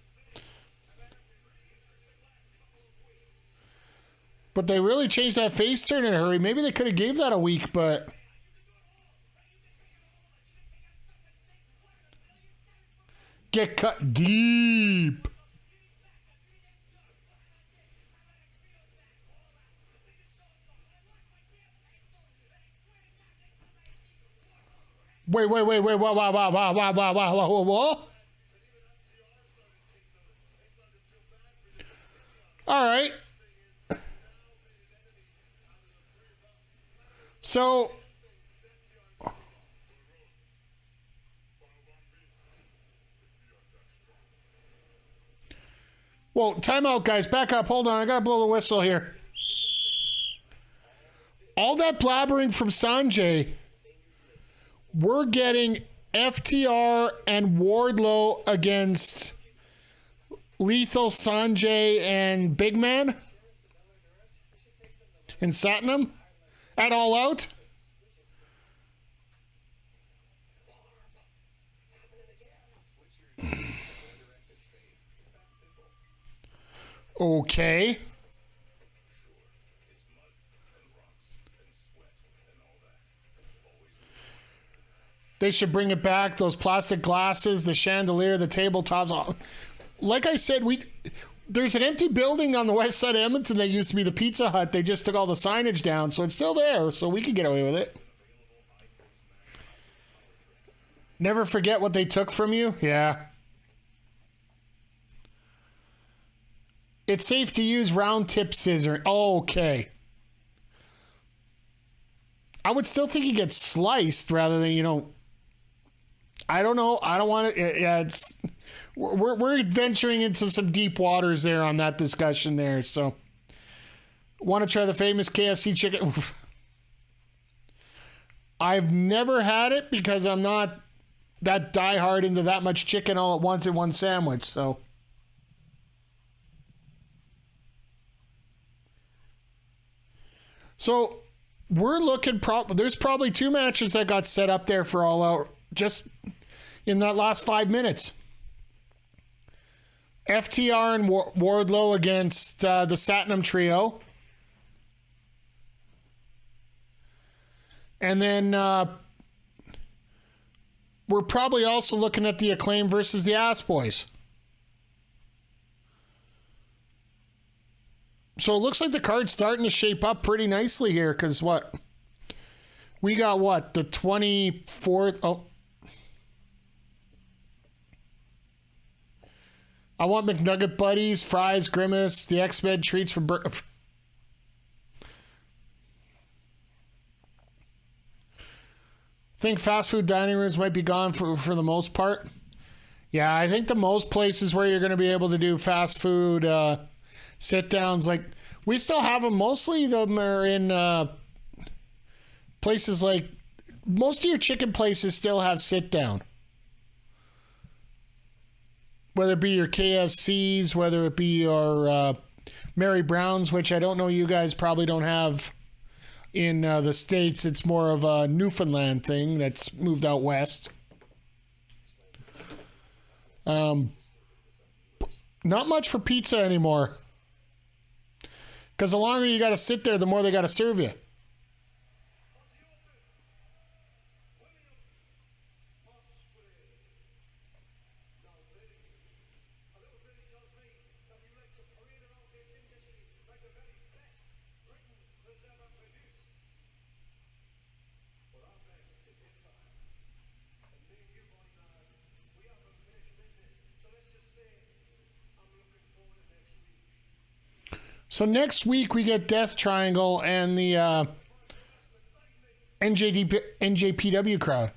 But they really changed that face turn in a hurry. Maybe they could have gave that a week, but... Get cut deep. Wait, wow. All right. So, well, time out, guys. Back up. Hold on. I got to blow the whistle here. All that blabbering from Sanjay, we're getting FTR and Wardlow against Lethal, Sanjay, and Big Man and Satnam at All Out. Okay. They should bring it back. Those plastic glasses, the chandelier, the tabletops. Like I said, there's an empty building on the west side of Edmonton that used to be the Pizza Hut. They just took all the signage down, so it's still there, so we could get away with it. Never forget what they took from you? Yeah. It's safe to use round tip scissors. Okay. I would still think you get sliced rather than, I don't know. I don't want to. Yeah, we're venturing into some deep waters there on that discussion there. So, want to try the famous KFC chicken? I've never had it because I'm not that diehard into that much chicken all at once in one sandwich. So we're looking. There's probably 2 matches that got set up there for All Out just in that last 5 minutes. FTR and Wardlow against the Satnam Trio. And then we're probably also looking at the Acclaim versus the Ass Boys. So it looks like the card's starting to shape up pretty nicely here, because what? We got what? The 24th. Oh. I want McNugget Buddies, Fries, Grimace, the X-Men treats for I think fast food dining rooms might be gone for the most part. Yeah, I think the most places where you're going to be able to do fast food sit downs, like we still have them. Mostly them are in places like most of your chicken places still have sit down. Whether it be your KFCs, whether it be your Mary Brown's, which I don't know, you guys probably don't have in the States. It's more of a Newfoundland thing that's moved out west. Not much for pizza anymore. Because the longer you got to sit there, the more they got to serve you. So next week we get Death Triangle and the NJPW crowd.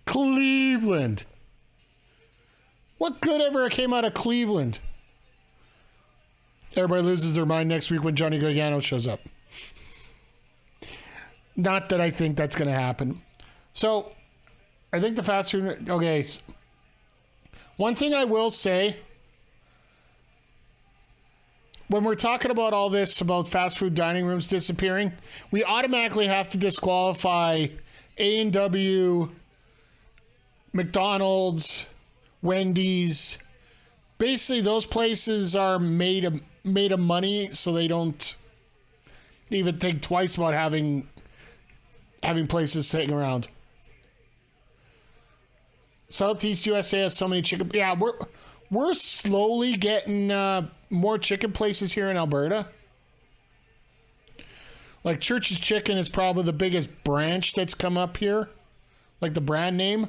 Cleveland. What good ever came out of Cleveland? Everybody loses their mind next week when Johnny Gargano shows up. Not that I think that's going to happen. So, I think the fast food... Okay. One thing I will say, when we're talking about all this, about fast food dining rooms disappearing, we automatically have to disqualify A&W, McDonald's, Wendy's. Basically, those places are made of money, so they don't even think twice about having places sitting around. Southeast USA has so many chicken. Yeah, we're slowly getting more chicken places here in Alberta. Like Church's Chicken is probably the biggest branch that's come up here, like the brand name.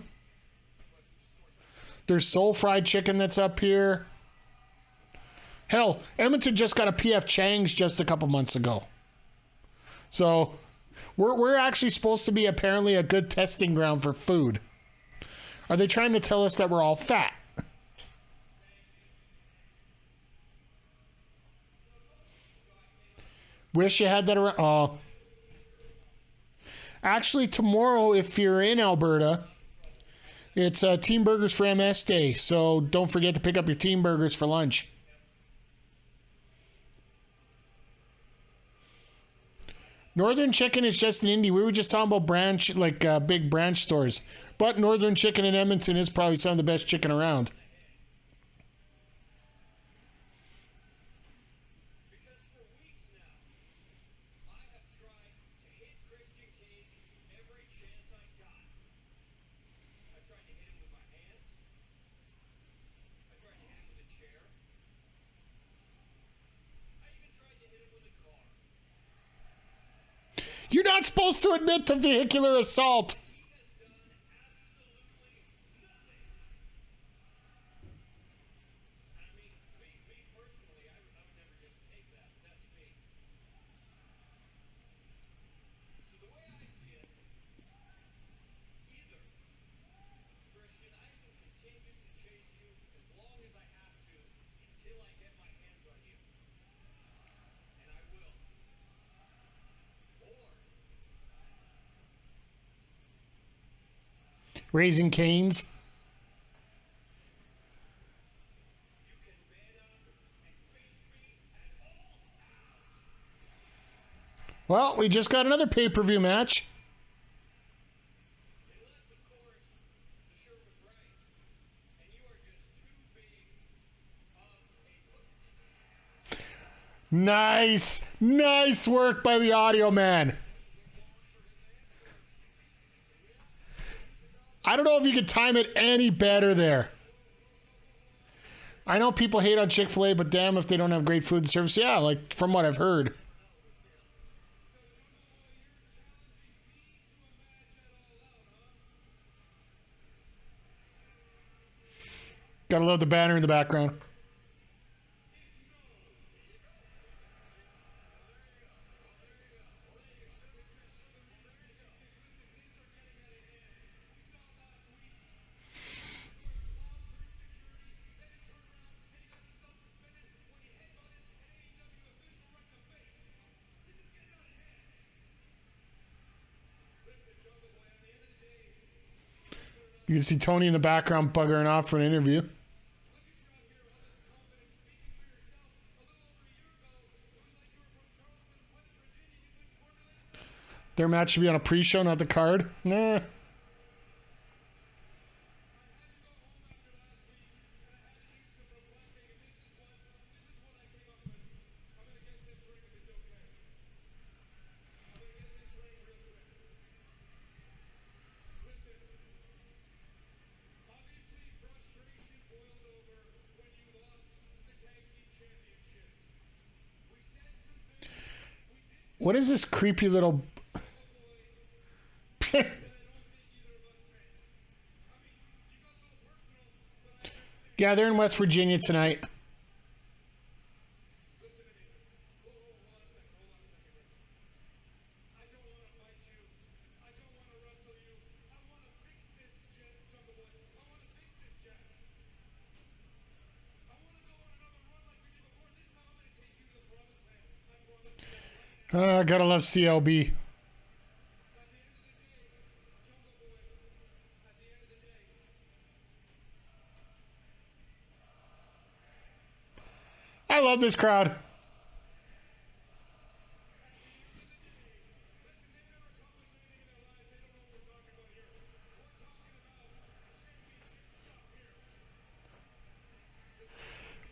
There's Soul Fried Chicken that's up here. Hell, Edmonton just got a PF Chang's just a couple months ago. So we're actually supposed to be apparently a good testing ground for food. Are they trying to tell us that we're all fat? Wish you had that around. Oh. Actually, tomorrow, if you're in Alberta, it's Team Burgers for MS Day, so don't forget to pick up your Team Burgers for lunch. Northern Chicken is just an indie. We were just talking about branch, like big branch stores. But Northern Chicken in Edmonton is probably some of the best chicken around. You're not supposed to admit to vehicular assault. Raising Cane's. Well, we just got another pay-per-view match. Nice. Nice work by the audio man. I don't know if you could time it any better there. I know people hate on Chick-fil-A, but damn if they don't have great food service. Yeah, like from what I've heard. Gotta love the banner in the background. You can see Tony in the background buggering off for an interview. Their match should be on a pre-show, not the card. Nah. What is this creepy little... Yeah, they're in West Virginia tonight. Gotta love CLB. I love this crowd.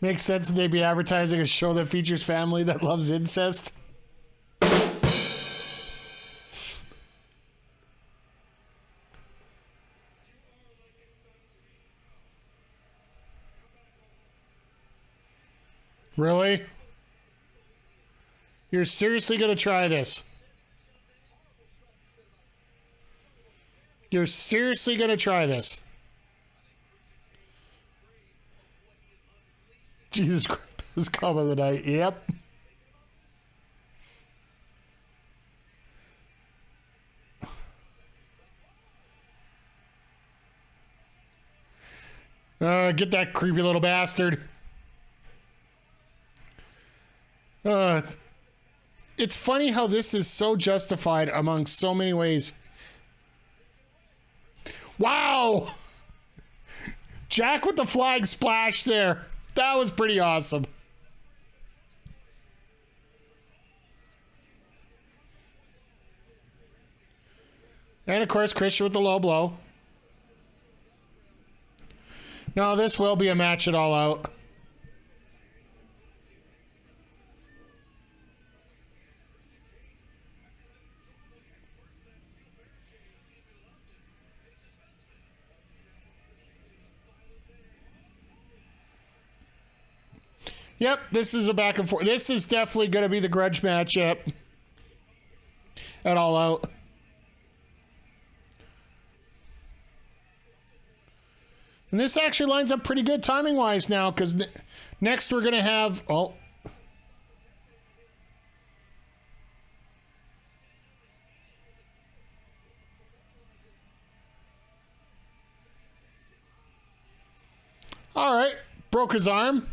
Makes sense that they'd be advertising a show that features family that loves incest. Really? You're seriously going to try this? You're seriously going to try this? Jesus Christ, this comment of the night. Yep. Get that creepy little bastard. It's funny how this is so justified among so many ways. Wow! Jack with the flag splash there. That was pretty awesome. And of course, Christian with the low blow. No, this will be a match at All Out. Yep, this is a back and forth. This is definitely going to be the grudge matchup at All Out. And this actually lines up pretty good timing-wise now, because next we're going to have... Oh. All right, broke his arm.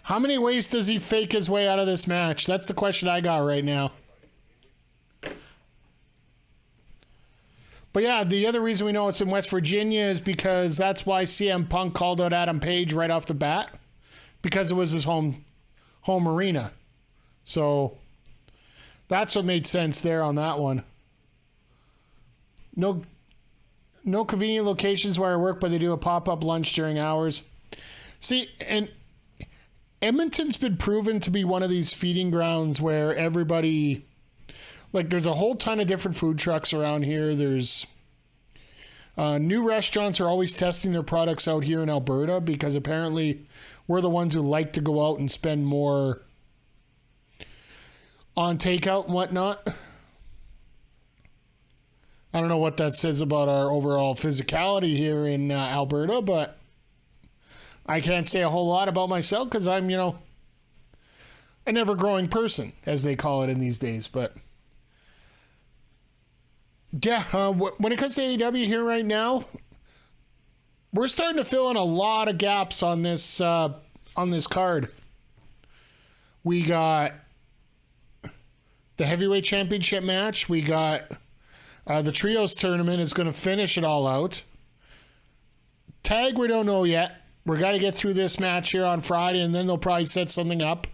How many ways does he fake his way out of this match? That's the question I got right now. But yeah, the other reason we know it's in West Virginia is because that's why CM Punk called out Adam Page right off the bat, because it was his home arena. So that's what made sense there on that one. No convenient locations where I work, but they do a pop-up lunch during hours. See, and Edmonton's been proven to be one of these feeding grounds where everybody, like, there's a whole ton of different food trucks around here. There's new restaurants are always testing their products out here in Alberta because apparently we're the ones who like to go out and spend more on takeout and whatnot. I don't know what that says about our overall physicality here in Alberta, but I can't say a whole lot about myself because I'm, an ever-growing person, as they call it in these days. But yeah, when it comes to AEW here right now, we're starting to fill in a lot of gaps on this card. We got the heavyweight championship match. We got the trios tournament is going to finish it all out. Tag, we don't know yet. We got to get through this match here on Friday, and then they'll probably set something up.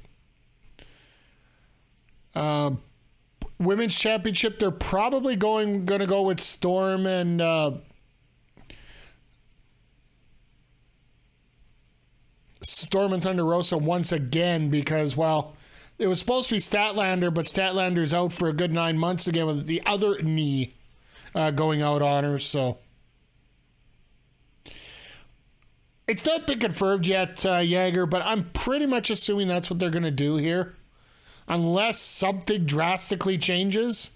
Women's championship, they're probably going to go with Storm and Thunder Rosa once again because, well, it was supposed to be Statlander, but Statlander's out for a good 9 months again with the other knee going out on her, so it's not been confirmed yet, Jaeger, but I'm pretty much assuming that's what they're going to do here. Unless something drastically changes.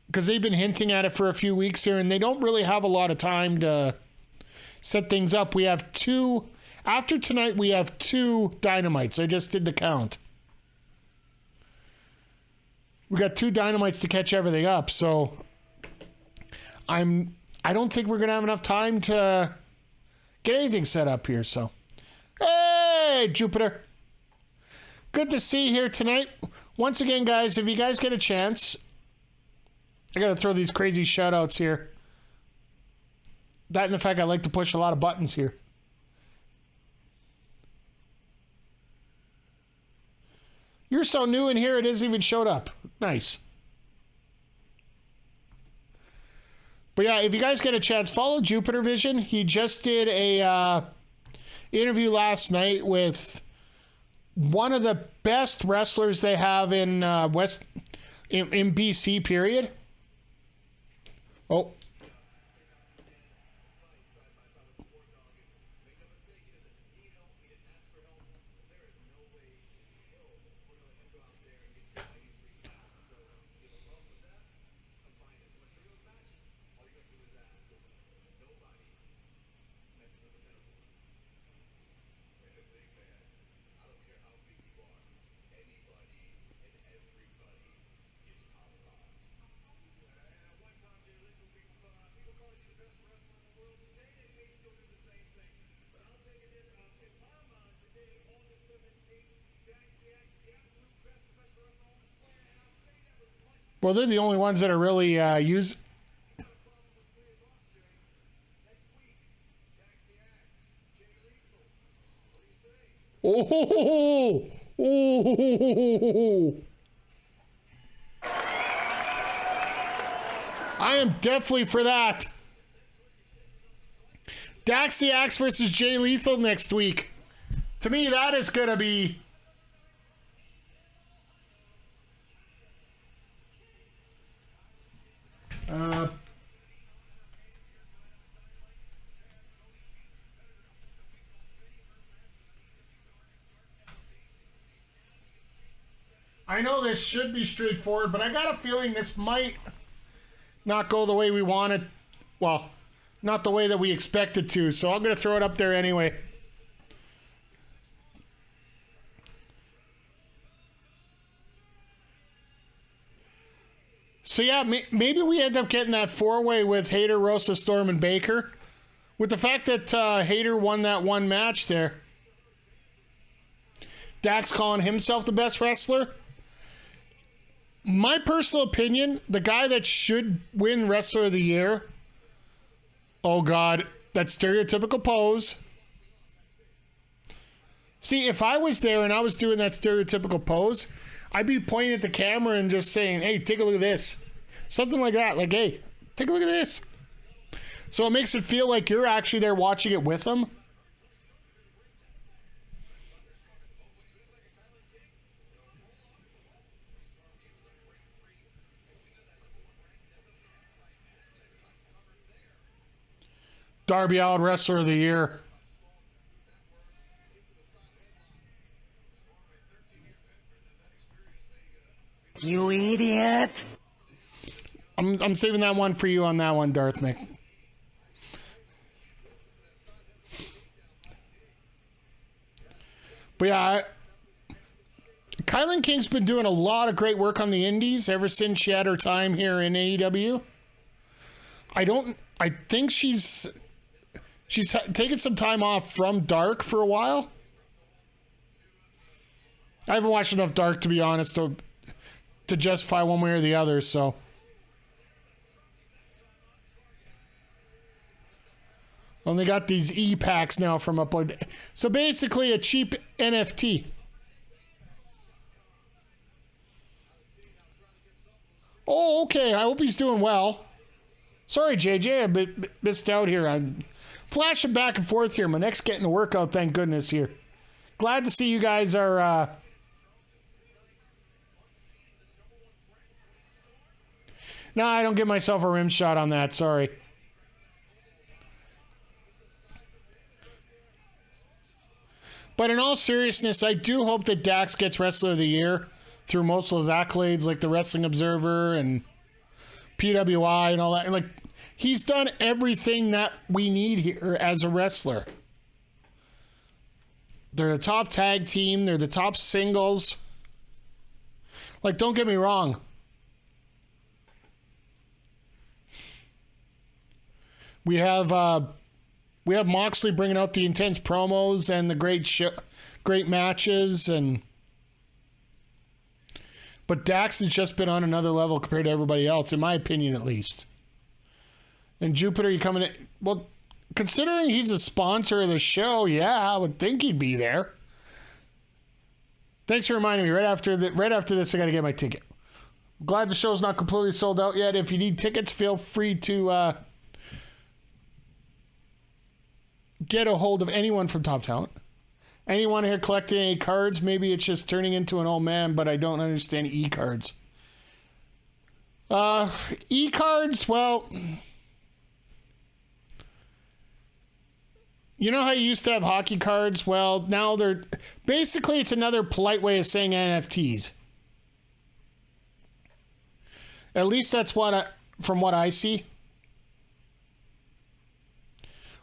Because they've been hinting at it for a few weeks here, and they don't really have a lot of time to set things up. We have after tonight, we have 2 Dynamites. I just did the count. We got 2 Dynamites to catch everything up, so I don't think we're going to have enough time to get anything set up here, so. Hey, Jupiter. Good to see you here tonight. Once again, guys, if you guys get a chance, I got to throw these crazy shout-outs here. That and the fact I like to push a lot of buttons here. You're so new in here, it hasn't even showed up. Nice. But yeah, if you guys get a chance, follow Jupiter Vision. He just did a interview last night with one of the best wrestlers they have in in BC, period. Oh. Well, they're the only ones that are really use. Oh, I am definitely for that. Dax the Axe versus Jay Lethal next week. To me, that is going to be... I know this should be straightforward, but I got a feeling this might not go the way we want it. Well, not the way that we expect it to, so I'm going to throw it up there anyway. So yeah, maybe we end up getting that 4-way with Hayter, Rosa, Storm, and Baker. With the fact that Hayter won that one match there. Dax calling himself the best wrestler. My personal opinion, the guy that should win Wrestler of the Year, oh God, that stereotypical pose. See, if I was there and I was doing that stereotypical pose, I'd be pointing at the camera and just saying, hey, take a look at this. Something like that. Like, hey, take a look at this. So it makes it feel like you're actually there watching it with them. Darby Allin Wrestler of the Year. You idiot! I'm saving that one for you on that one, Darth Mick. But yeah, Kylan King's been doing a lot of great work on the indies ever since she had her time here in AEW. I think she's taken some time off from Dark for a while. I haven't watched enough Dark, to be honest, to justify one way or the other, so. Well, they got these e-packs now from Upload. So basically a cheap NFT. Oh, okay. I hope he's doing well. Sorry, JJ, I missed out here. I'm flashing back and forth here. My neck's getting a workout, thank goodness here. Glad to see you guys are... No, I don't give myself a rim shot on that. Sorry. But in all seriousness, I do hope that Dax gets Wrestler of the Year through most of those accolades like the Wrestling Observer and PWI and all that. And like, he's done everything that we need here as a wrestler. They're the top tag team. They're the top singles. Like, don't get me wrong. We have Moxley bringing out the intense promos and the great matches, but Dax has just been on another level compared to everybody else, in my opinion, at least. And Jupiter, you coming in? Well, considering he's a sponsor of the show, yeah, I would think he'd be there. Thanks for reminding me. Right after this, I got to get my ticket. Glad the show's not completely sold out yet. If you need tickets, feel free to get a hold of anyone from Top Talent. Anyone here collecting any cards? Maybe it's just turning into an old man, but I don't understand e-cards. E-cards, well, you know how you used to have hockey cards? Well, now they're basically, it's another polite way of saying NFTs. At least that's from what I see.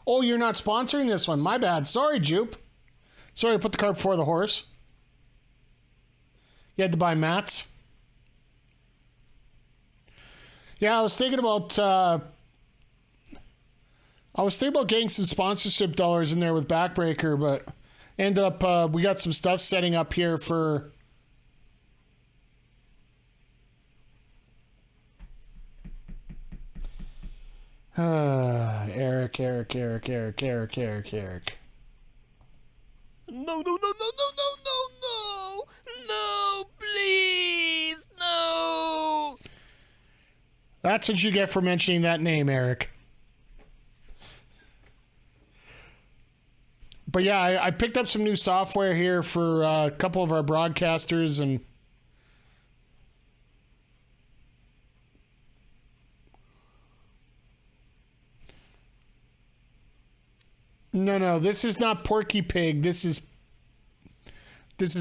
Oh, you're not sponsoring this one. My bad. Sorry, Jupe. Sorry to put the cart before the horse. You had to buy mats. Yeah, I was thinking about getting some sponsorship dollars in there with Backbreaker, but ended up we got some stuff setting up here for Eric. No, please, no. That's what you get for mentioning that name, Eric. But yeah, I picked up some new software here for a couple of our broadcasters, and no, this is not Porky Pig. This is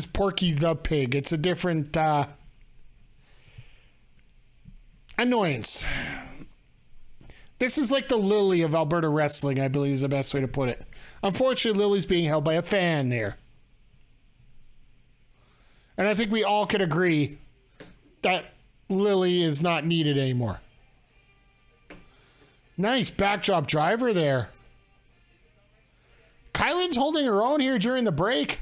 Porky the Pig. It's a different annoyance. This is like the Lily of Alberta wrestling, I believe is the best way to put it. Unfortunately, Lily's being held by a fan there. And I think we all could agree that Lily is not needed anymore. Nice backdrop driver there. Kylan's holding her own here during the break.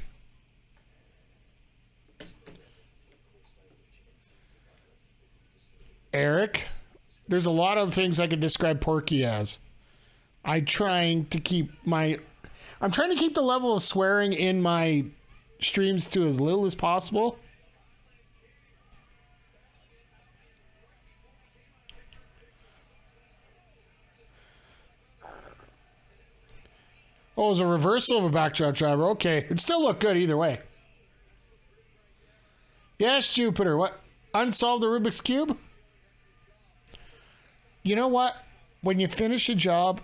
Eric, there's a lot of things I could describe Porky as. I'm trying to keep the level of swearing in my streams to as little as possible. Oh, it was a reversal of a backdrop driver. Okay. It still looked good either way. Yes, Jupiter. What? Unsolved the Rubik's Cube? You know what? When you finish a job,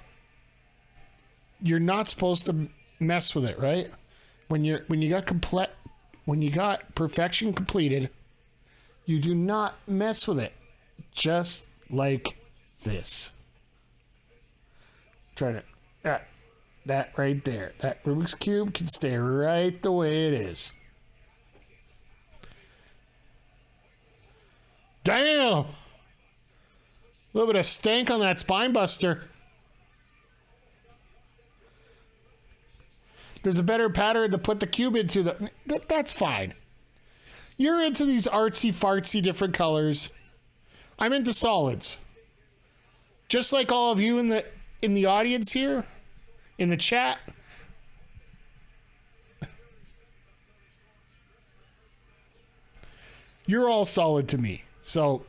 you're not supposed to mess with it, right? When you got perfection completed, you do not mess with it. Just like this. Try to that right there. That Rubik's Cube can stay right the way it is. Damn! A little bit of stank on that spine buster. There's a better pattern to put the cube into. That's fine. You're into these artsy fartsy different colors. I'm into solids. Just like all of you in the audience here, in the chat. You're all solid to me. So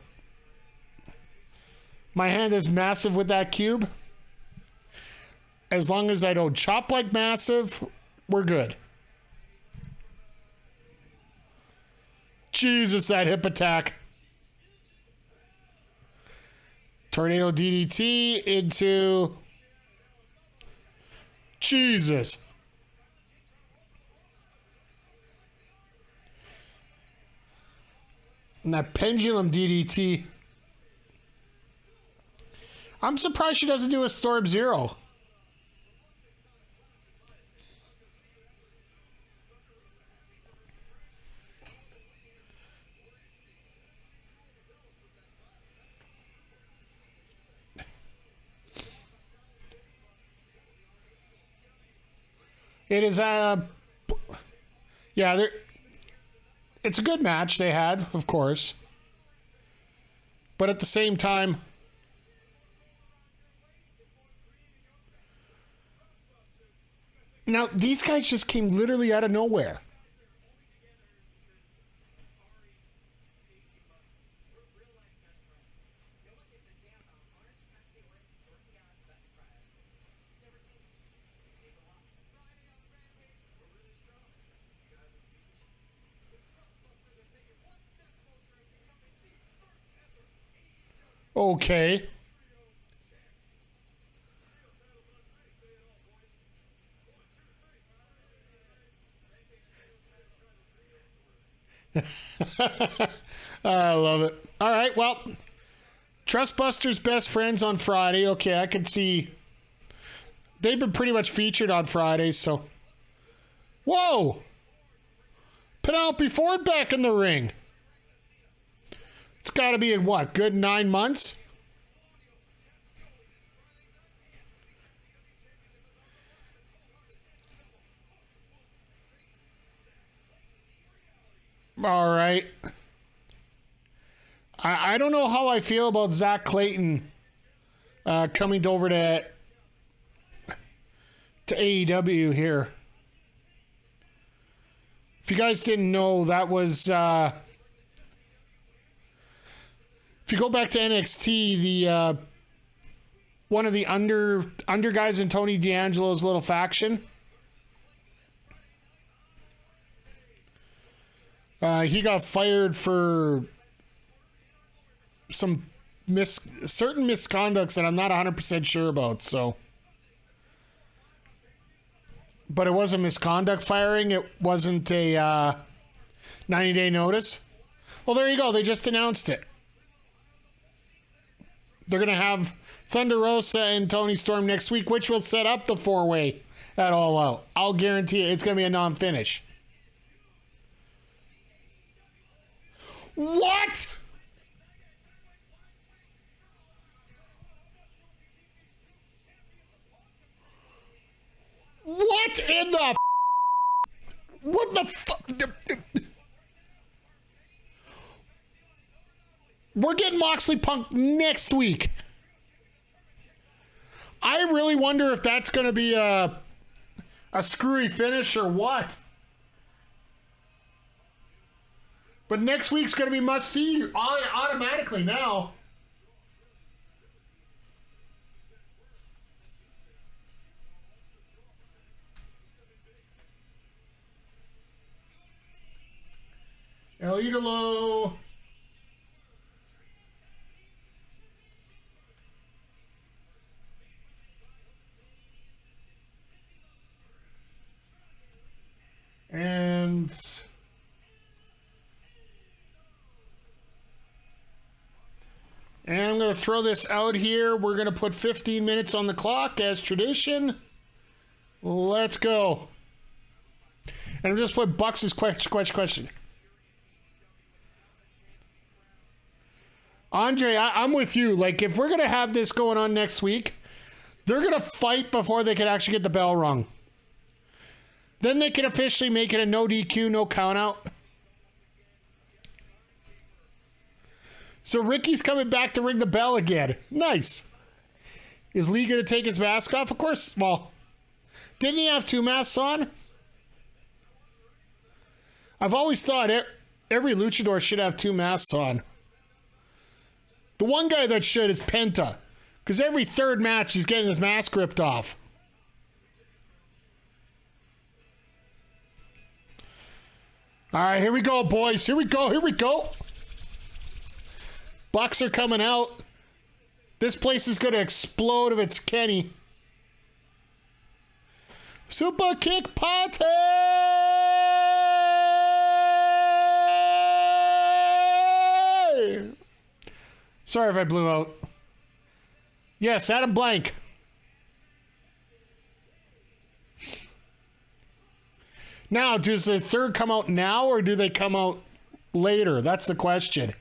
my hand is massive with that cube. As long as I don't chop like massive, we're good. Jesus, that hip attack. Tornado DDT into... Jesus. And that pendulum DDT. I'm surprised she doesn't do a Storm Zero. It is yeah, it's a good match they had, of course. But at the same time, now these guys just came literally out of nowhere. Okay. I love it. All right, well, Trustbusters best friends on Friday. Okay, I can see they've been pretty much featured on Fridays, so. Whoa! Penelope Ford back in the ring. It's got to be in what, good 9 months? All right. I don't know how I feel about Zach Clayton coming over to AEW here. If you guys didn't know, that was... if you go back to NXT, the one of the under guys in Tony D'Angelo's little faction, he got fired for some certain misconducts that I'm not 100% sure about. So, but it was a misconduct firing. It wasn't a 90-day notice. Well, there you go. They just announced it. They're going to have Thunder Rosa and Tony Storm next week, which will set up the 4-way at All Out. I'll guarantee it's going to be a non-finish. What? What in the... What the fuck? We're getting Moxley Punk next week. I really wonder if that's going to be a screwy finish or what. But next week's going to be must-see automatically now. El Idolo. And I'm going to throw this out here. We're going to put 15 minutes on the clock as tradition. Let's go. And I'll just put Bucks' question. Andre, I'm with you. Like, if we're going to have this going on next week, they're going to fight before they can actually get the bell rung. Then they can officially make it a no DQ, no count out. So Ricky's coming back to ring the bell again. Nice. Is Lee going to take his mask off? Of course. Well, didn't he have 2 masks on? I've always thought every luchador should have 2 masks on. The one guy that should is Penta. Because every third match he's getting his mask ripped off. All right, here we go, boys. Here we go. Bucks are coming out. This place is going to explode if it's Kenny. Super kick party! Sorry if I blew out. Yes, Adam Blank. Now, does the third come out now or do they come out later? That's the question.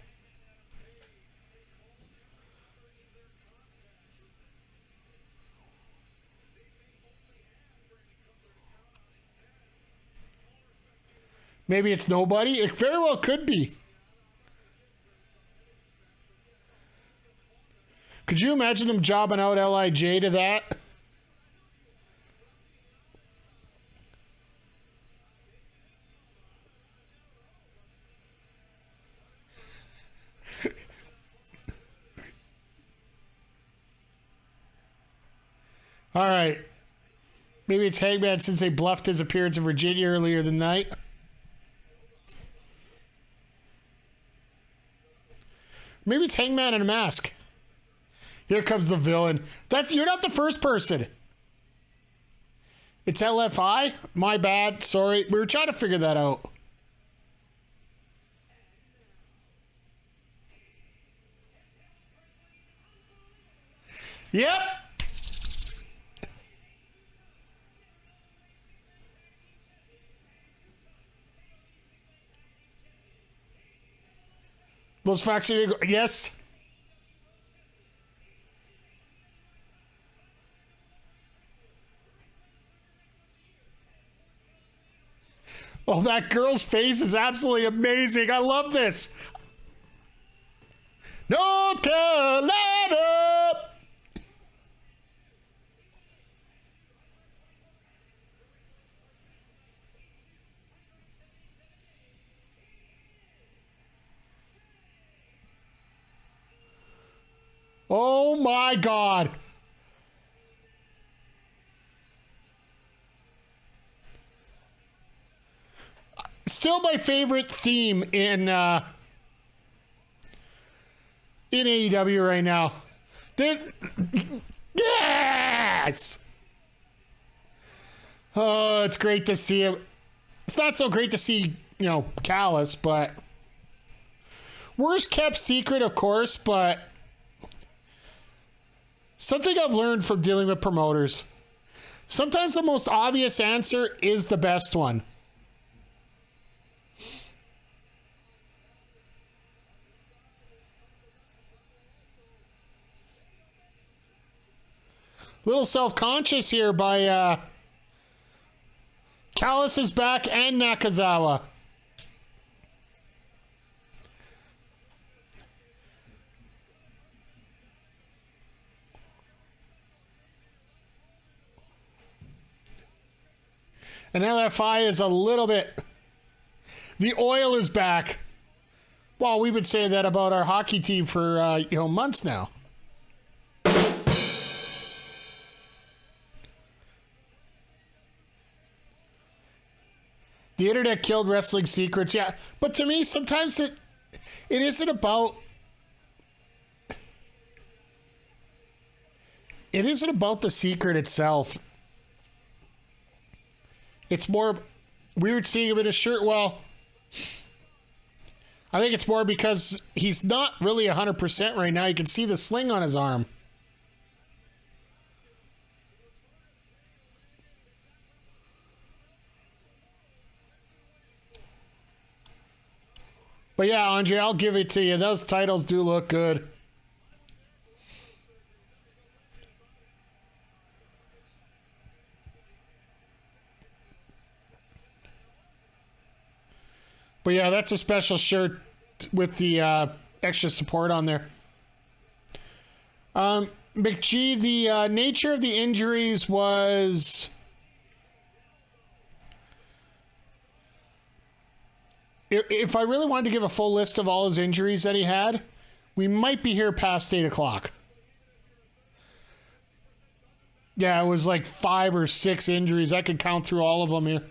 Maybe it's nobody. It very well could be. Could you imagine them jobbing out LIJ to that? All right. Maybe it's Hangman since they bluffed his appearance in Virginia earlier the night. Maybe it's Hangman in a mask. Here comes the villain. You're not the first person. It's LFI? My bad. Sorry. We were trying to figure that out. Yep. Those facts are... Yes. Oh, that girl's face is absolutely amazing. I love this. North Carolina. Oh my God. Still my favorite theme in AEW right now. Yes! Oh, it's great to see him. It's not so great to see, Callis, but worst kept secret, of course, but something I've learned from dealing with promoters. Sometimes the most obvious answer is the best one. Little self-conscious here by Callis is back and Nakazawa. And LFI is a little bit... The oil is back. Well, we've been saying that about our hockey team for, months now. The internet killed wrestling secrets, yeah. But to me, sometimes it isn't about... It isn't about the secret itself. It's more weird seeing him in a shirt. Well, I think it's more because he's not really 100% right now. You can see the sling on his arm. But yeah, Andre, I'll give it to you. Those titles do look good. But yeah, that's a special shirt with the extra support on there. McGee, the nature of the injuries was... If I really wanted to give a full list of all his injuries that he had, we might be here past 8 o'clock. Yeah, it was like 5 or 6 injuries. I could count through all of them here.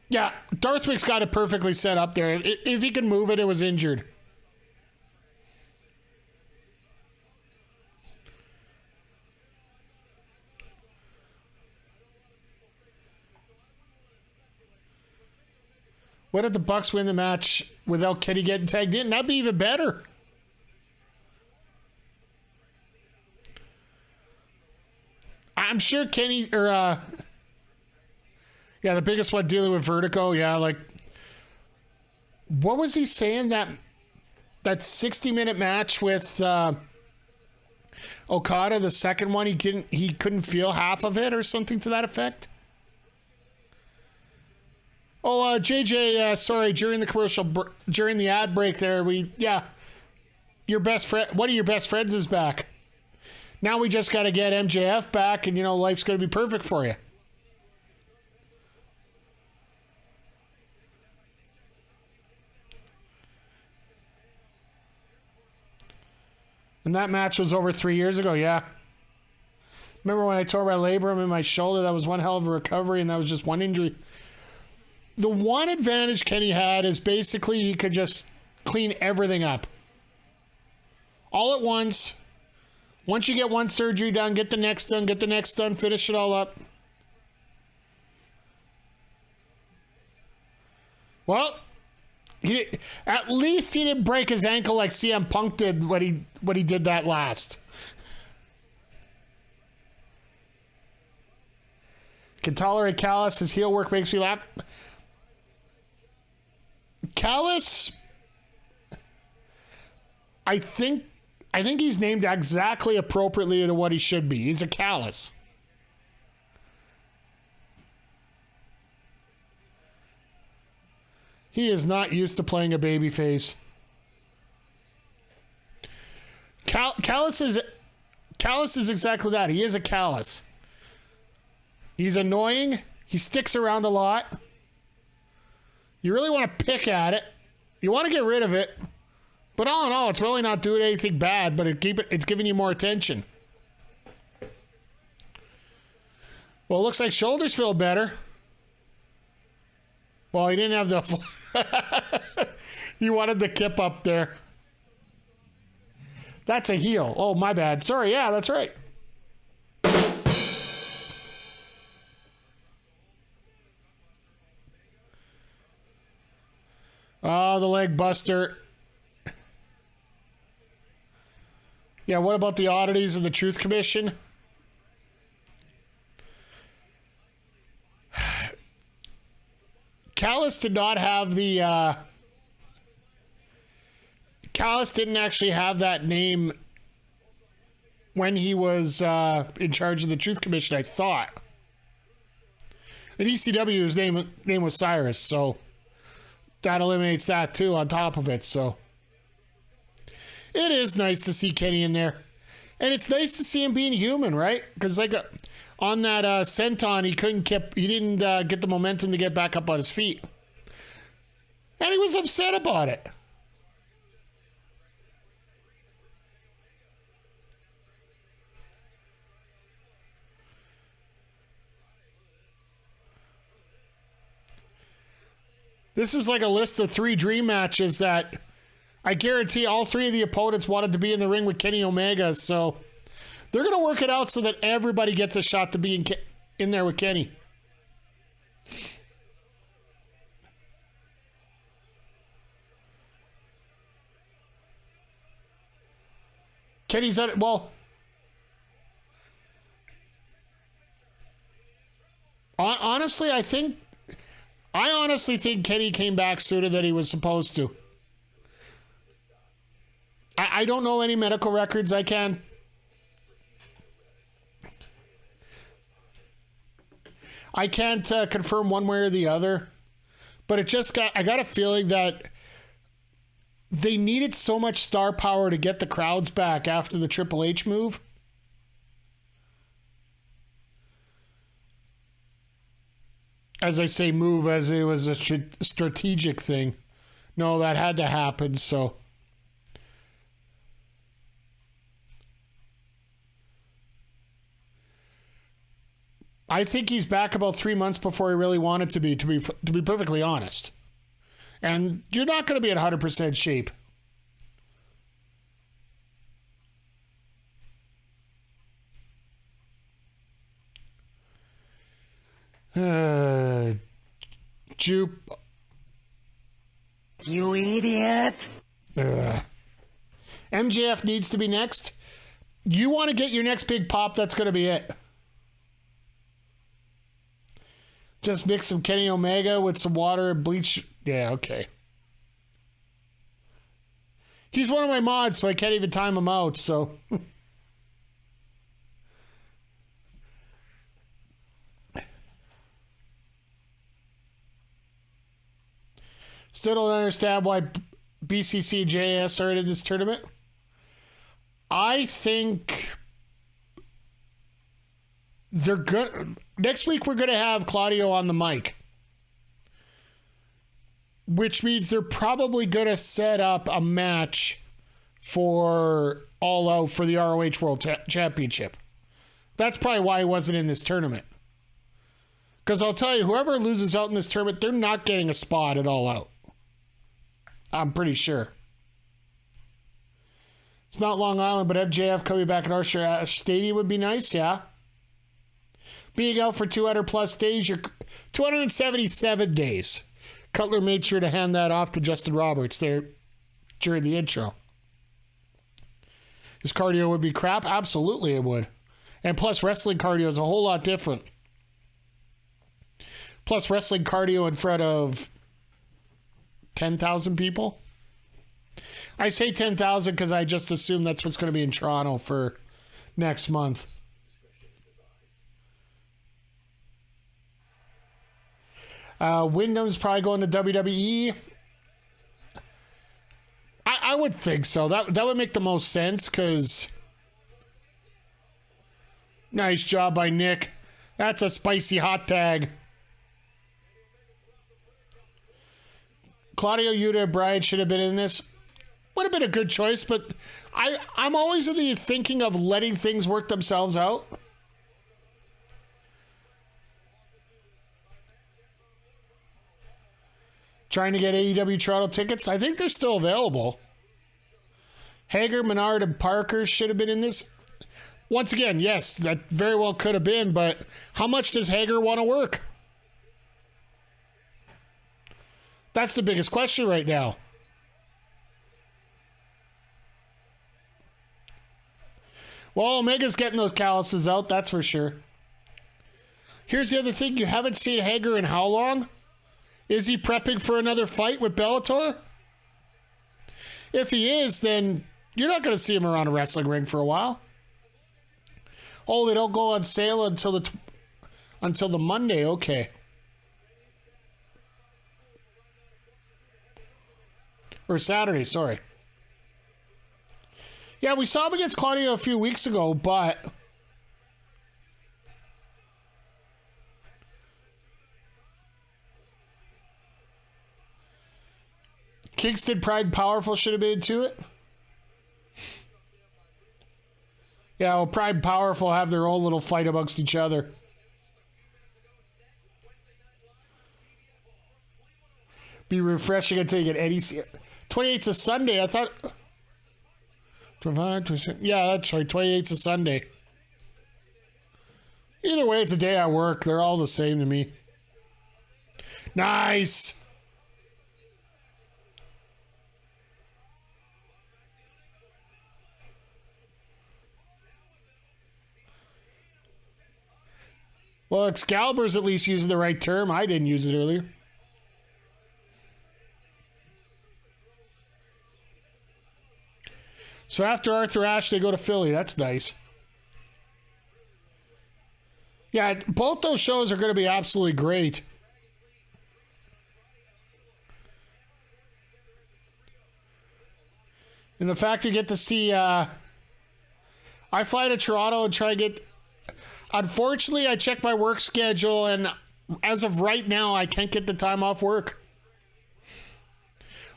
Yeah, Darthwick's got it perfectly set up there. If he can move it, it was injured. What if the Bucks win the match without Kenny getting tagged in? That'd be even better. I'm sure Kenny, or, yeah, the biggest one dealing with vertigo. Yeah, like, what was he saying? That 60-minute match with Okada, the second one, he couldn't feel half of it or something to that effect. Oh, JJ, sorry, during the ad break there, your best friend, one of your best friends is back. Now we just got to get MJF back, and, life's going to be perfect for you. And that match was over 3 years ago, yeah. Remember when I tore my labrum in my shoulder? That was one hell of a recovery, and that was just one injury. The one advantage Kenny had is basically he could just clean everything up. All at once. Once you get one surgery done, get the next done, finish it all up. Well, at least he didn't break his ankle like CM Punk did when he did that last. Can tolerate Callis. His heel work makes me laugh. Callis, I think he's named exactly appropriately to what he should be. He's a Callis. He is not used to playing a babyface. Callis is exactly that. He is a Callis. He's annoying. He sticks around a lot. You really want to pick at it. You want to get rid of it. But all in all, it's really not doing anything bad, but it's giving you more attention. Well, it looks like shoulders feel better. Well, he didn't have the... He wanted the kip up there. That's a heel. Oh, my bad. Sorry, yeah, that's right. Oh, the leg buster. Yeah, what about the oddities of the Truth Commission? Callis did not have the... Callis didn't actually have that name when he was in charge of the Truth Commission, I thought. At ECW, his name was Cyrus, so that eliminates that too on top of it, so... It is nice to see Kenny in there. And it's nice to see him being human, right? Because like on that senton, he didn't get the momentum to get back up on his feet, and he was upset about it. This is like a list of 3 dream matches that I guarantee all 3 of the opponents wanted to be in the ring with Kenny Omega, so they're going to work it out so that everybody gets a shot to be in there with Kenny. Kenny's at it. Well, honestly, I honestly think Kenny came back sooner than he was supposed to. I don't know any medical records. I can't confirm one way or the other, but I got a feeling that they needed so much star power to get the crowds back after the Triple H move. As I say move, as it was a strategic thing. No, that had to happen, so. I think he's back about 3 months before he really wanted to be perfectly honest. And you're not going to be at 100% shape. Jupe. You idiot. MJF needs to be next. You want to get your next big pop, that's going to be it. Just mix some Kenny Omega with some water and bleach. Yeah, okay. He's one of my mods, so I can't even time him out, so. Still don't understand why BCC and JS are in this tournament. I think they're good. Next week, we're going to have Claudio on the mic, which means they're probably going to set up a match for All Out for the ROH World Championship. That's probably why he wasn't in this tournament. Because I'll tell you, whoever loses out in this tournament, they're not getting a spot at All Out. I'm pretty sure. It's not Long Island, but MJF coming back at our stadium would be nice, yeah. Being out for 200 plus days, you're 277 days. Cutler made sure to hand that off to Justin Roberts there during the intro. His cardio would be crap? Absolutely it would. And plus, wrestling cardio is a whole lot different. Plus, wrestling cardio in front of 10,000 people. I say 10,000 because I just assume that's what's going to be in Toronto for next month. Wyndham's probably going to WWE. I would think so. That would make the most sense because... Nice job by Nick. That's a spicy hot tag. Claudio, Yuta, and Bryan should have been in this. Would have been a good choice, but I'm always in the thinking of letting things work themselves out. Trying to get AEW Toronto tickets. I think they're still available. Hager, Menard, and Parker should have been in this. Once again, yes, that very well could have been, but how much does Hager want to work? That's the biggest question right now. Well, Omega's getting those calluses out, that's for sure. Here's the other thing. You haven't seen Hager in how long? Is he prepping for another fight with Bellator? If he is, then you're not going to see him around a wrestling ring for a while. Oh, they don't go on sale until the Monday. Okay. Or Saturday, sorry. Yeah, we saw him against Claudio a few weeks ago, but Kingston Pride and Powerful should have been into it. Yeah, well, Pride and Powerful have their own little fight amongst each other. Be refreshing until you get Eddie. 28th's a Sunday. I thought. Yeah, that's right. 28th's a Sunday. Either way, it's a day I work. They're all the same to me. Nice. Well, Excalibur's at least using the right term. I didn't use it earlier. So after Arthur Ashe, they go to Philly. That's nice. Yeah, both those shows are going to be absolutely great. And the fact you get to see... I fly to Toronto and try to get... Unfortunately, I checked my work schedule, and as of right now, I can't get the time off work.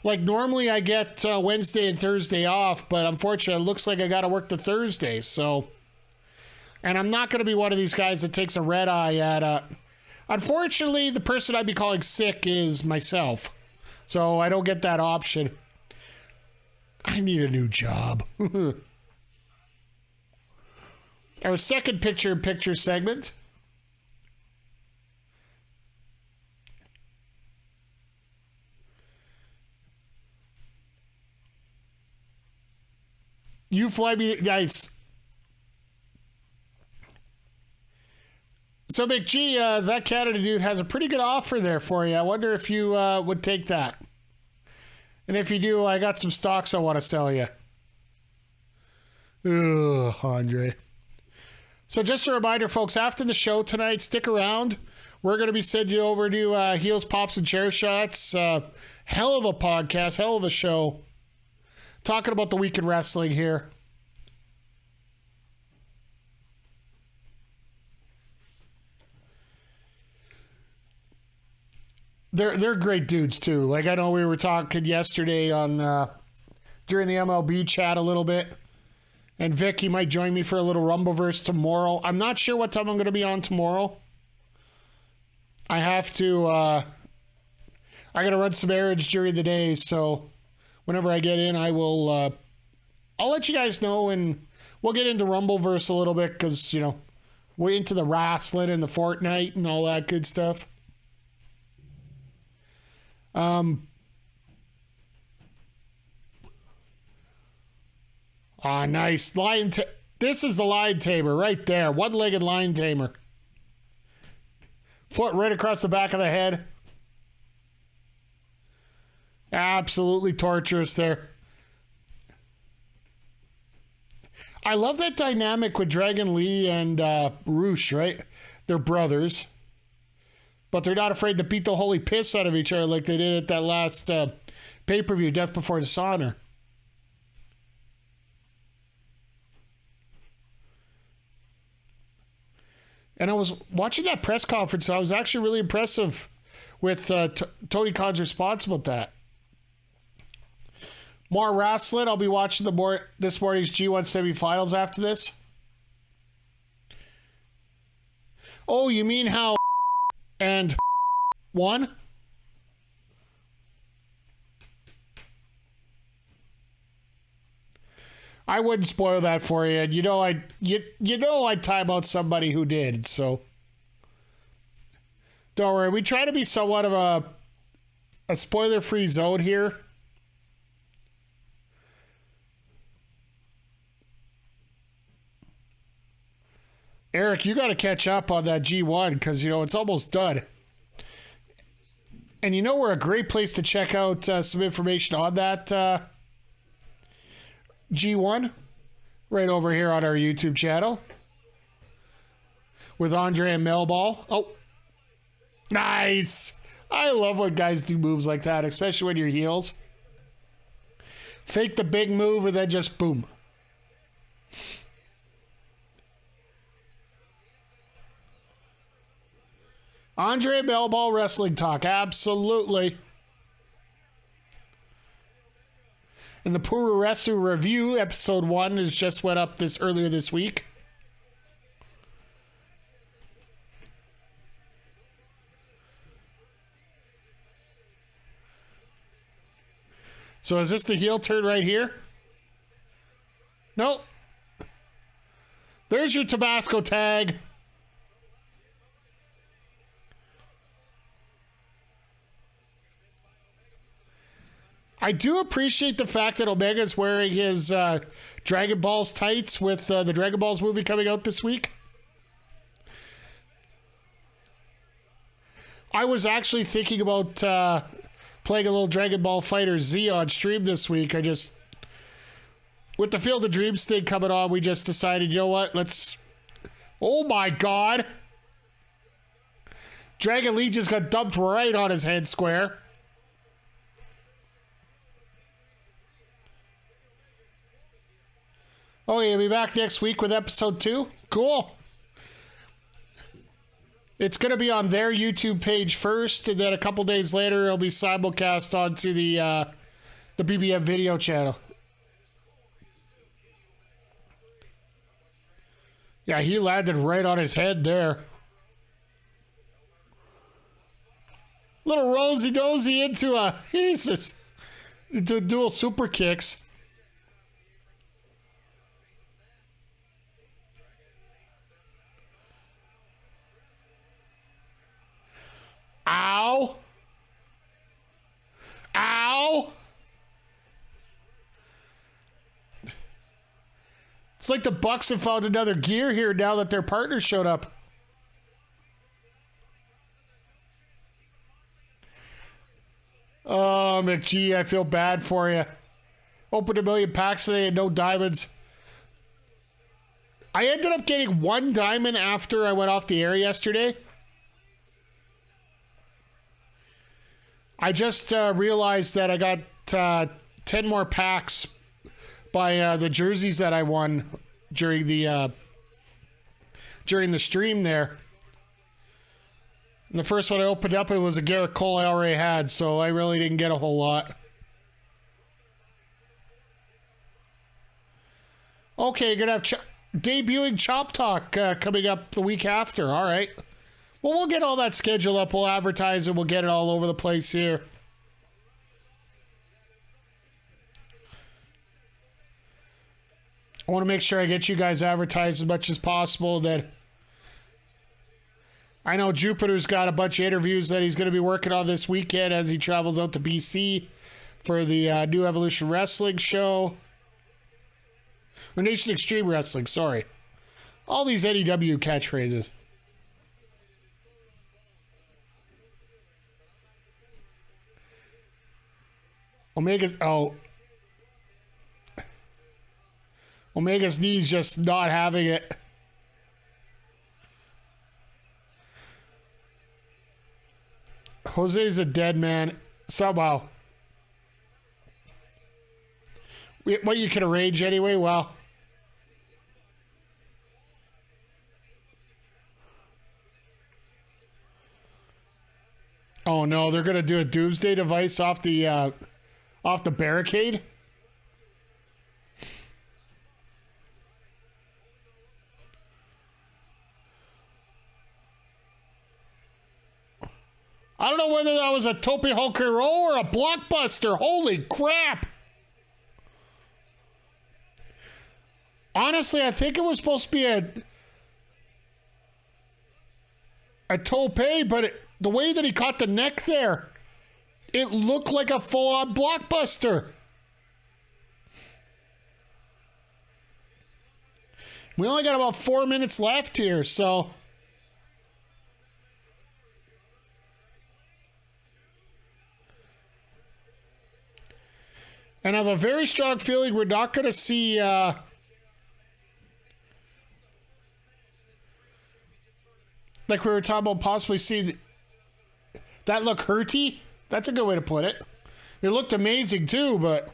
Like, normally I get Wednesday and Thursday off, but unfortunately, it looks like I got to work the Thursday, so... And I'm not going to be one of these guys that takes a red eye at... Unfortunately, the person I'd be calling sick is myself, so I don't get that option. I need a new job. Our second picture-in-picture segment. You fly me, guys. So, McG, that Canada dude has a pretty good offer there for you. I wonder if you would take that. And if you do, I got some stocks I want to sell you. Ugh, Andre. So just a reminder, folks, after the show tonight, stick around. We're going to be sending you over to Heels, Pops, and Chair Shots. Hell of a podcast, hell of a show. Talking about the week in wrestling here. They're great dudes too. Like, I know we were talking yesterday on during the MLB chat a little bit. And Vic, you might join me for a little Rumbleverse tomorrow. I'm not sure what time I'm going to be on tomorrow. I have to I got to run some errands during the day, so whenever I get in, I will I'll let you guys know, and we'll get into Rumbleverse a little bit because, you know, we're into the wrestling and the Fortnite and all that good stuff. Nice. This is the lion tamer right there. One-legged lion tamer. Foot right across the back of the head. Absolutely torturous there. I love that dynamic with Dragon Lee and Roosh, right? They're brothers. But they're not afraid to beat the holy piss out of each other like they did at that last pay-per-view, Death Before Dishonor. And I was watching that press conference. I was actually really impressive with Tony Khan's response about that. More wrestling. I'll be watching this morning's G1 semifinals after this. Oh, you mean how and won? I wouldn't spoil that for you. And you know I'd time out somebody who did, so don't worry. We try to be somewhat of a spoiler-free zone here. Eric, you got to catch up on that G1 because, you know, it's almost done. And you know we're a great place to check out some information on that G1 right over here on our YouTube channel with Andre and Melball. Oh, nice. I love when guys do moves like that, especially when you're heels. Fake the big move and then just boom. Andre Bellball Wrestling Talk. Absolutely. And the Puroresu Review, episode 1, has just went up earlier this week. So is this the heel turn right here? Nope. There's your Tabasco tag. I do appreciate the fact that Omega's wearing his Dragon Balls tights with the Dragon Balls movie coming out this week. I was actually thinking about playing a little Dragon Ball Fighter Z on stream this week. With the Field of Dreams thing coming on, we just decided, you know what, oh my god! Dragon Lee just got dumped right on his head square. Oh, you'll be back next week with episode 2? Cool. It's going to be on their YouTube page first, and then a couple days later, it'll be simulcast onto the BBM video channel. Yeah, he landed right on his head there. Little Rosie-dozy into dual super kicks. Ow. Ow. It's like the Bucks have found another gear here now that their partner showed up. Oh, McGee, I feel bad for you. Opened 1 million packs today and no diamonds. I ended up getting 1 diamond after I went off the air yesterday. I just realized that I got 10 more packs by the jerseys that I won during the stream there. And the first one I opened up, it was a Garrett Cole I already had, so I really didn't get a whole lot. Okay, gonna have debuting Chop Talk coming up the week after. All right. Well, we'll get all that schedule up. We'll advertise it. We'll get it all over the place here. I want to make sure I get you guys advertised as much as possible. That I know Jupiter's got a bunch of interviews that he's going to be working on this weekend as he travels out to BC for the New Evolution Wrestling show. Or Nation Extreme Wrestling, sorry. All these AEW catchphrases. Omega's knees just not having it. Jose's a dead man somehow. What, you can arrange anyway? Well, oh no, they're gonna do a doomsday device off the barricade. I don't know whether that was a Tope Hokuro or a blockbuster. Holy crap. Honestly, I think it was supposed to be a Tope, but the way that he caught the neck there, it looked like a full-on blockbuster. We only got about 4 minutes left here, so... And I have a very strong feeling we're not going to see... like we were talking about possibly seeing... That look hurty? That's a good way to put it. It looked amazing too, but...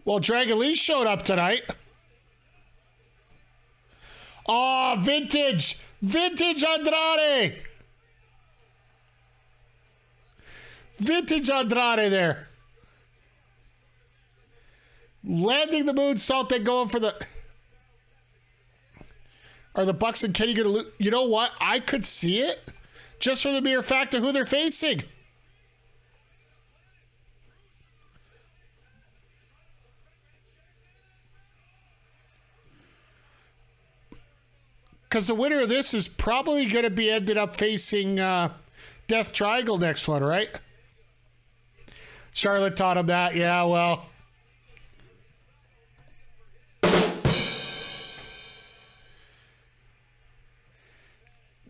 Well, Dragon Lee showed up tonight. Oh, vintage Andrade. Vintage Andrade there. Landing the moonsault, then going for the... Are the Bucks and Kenny going to lose? You know what? I could see it just for the mere fact of who they're facing. Because the winner of this is probably going to be ended up facing Death Triangle next one, right? Charlotte taught him that. Yeah, well.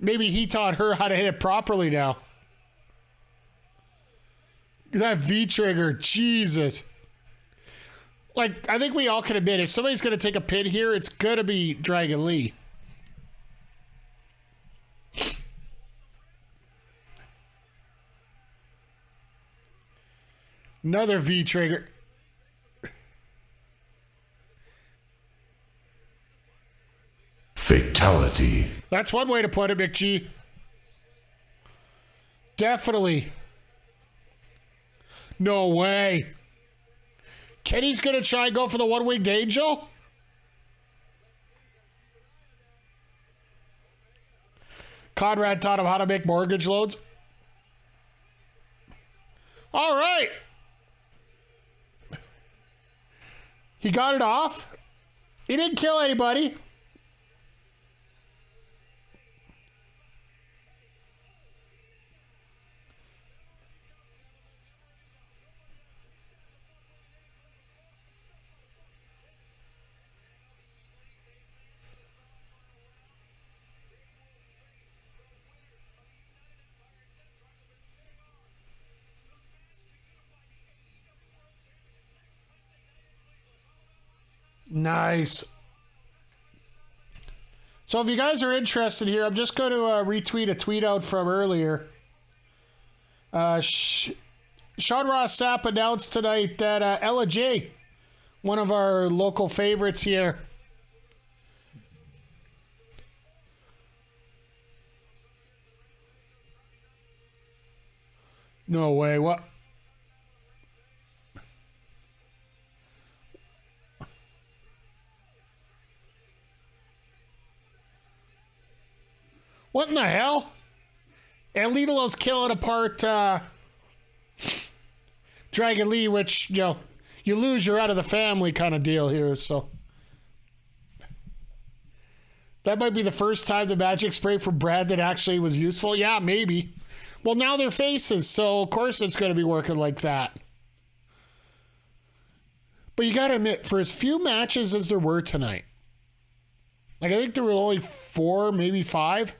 Maybe he taught her how to hit it properly now. That V-trigger, Jesus. Like, I think we all can admit, if somebody's going to take a pin here, it's going to be Dragon Lee. Another V-trigger. Fatality. That's one way to put it, McG. Definitely. No way. Kenny's going to try and go for the one-winged angel? Conrad taught him how to make mortgage loans. All right. He got it off. He didn't kill anybody. Nice. So if you guys are interested here, I'm just going to retweet a tweet out from earlier. Sean Ross Sapp announced tonight that Ella J, one of our local favorites here, no way, what? What in the hell? And Lidlo's killing apart Dragon Lee, which, you know, you lose, you're out of the family kind of deal here, so. That might be the first time the magic spray for Brad that actually was useful. Yeah, maybe. Well, now they're faces, so of course it's going to be working like that. But you got to admit, for as few matches as there were tonight, like I think there were only 4, maybe 5.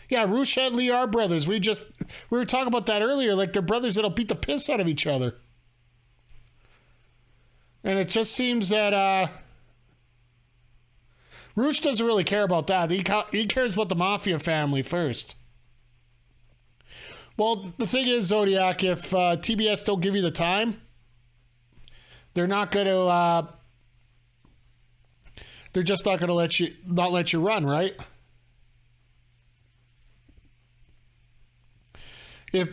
Yeah, Rush and Lee are brothers. We were talking about that earlier. Like, they're brothers that'll beat the piss out of each other. And it just seems that Rush doesn't really care about that. He cares about the Mafia family first. Well, the thing is, Zodiac, if TBS don't give you the time, they're not going to... they're just not going to let you run, right? If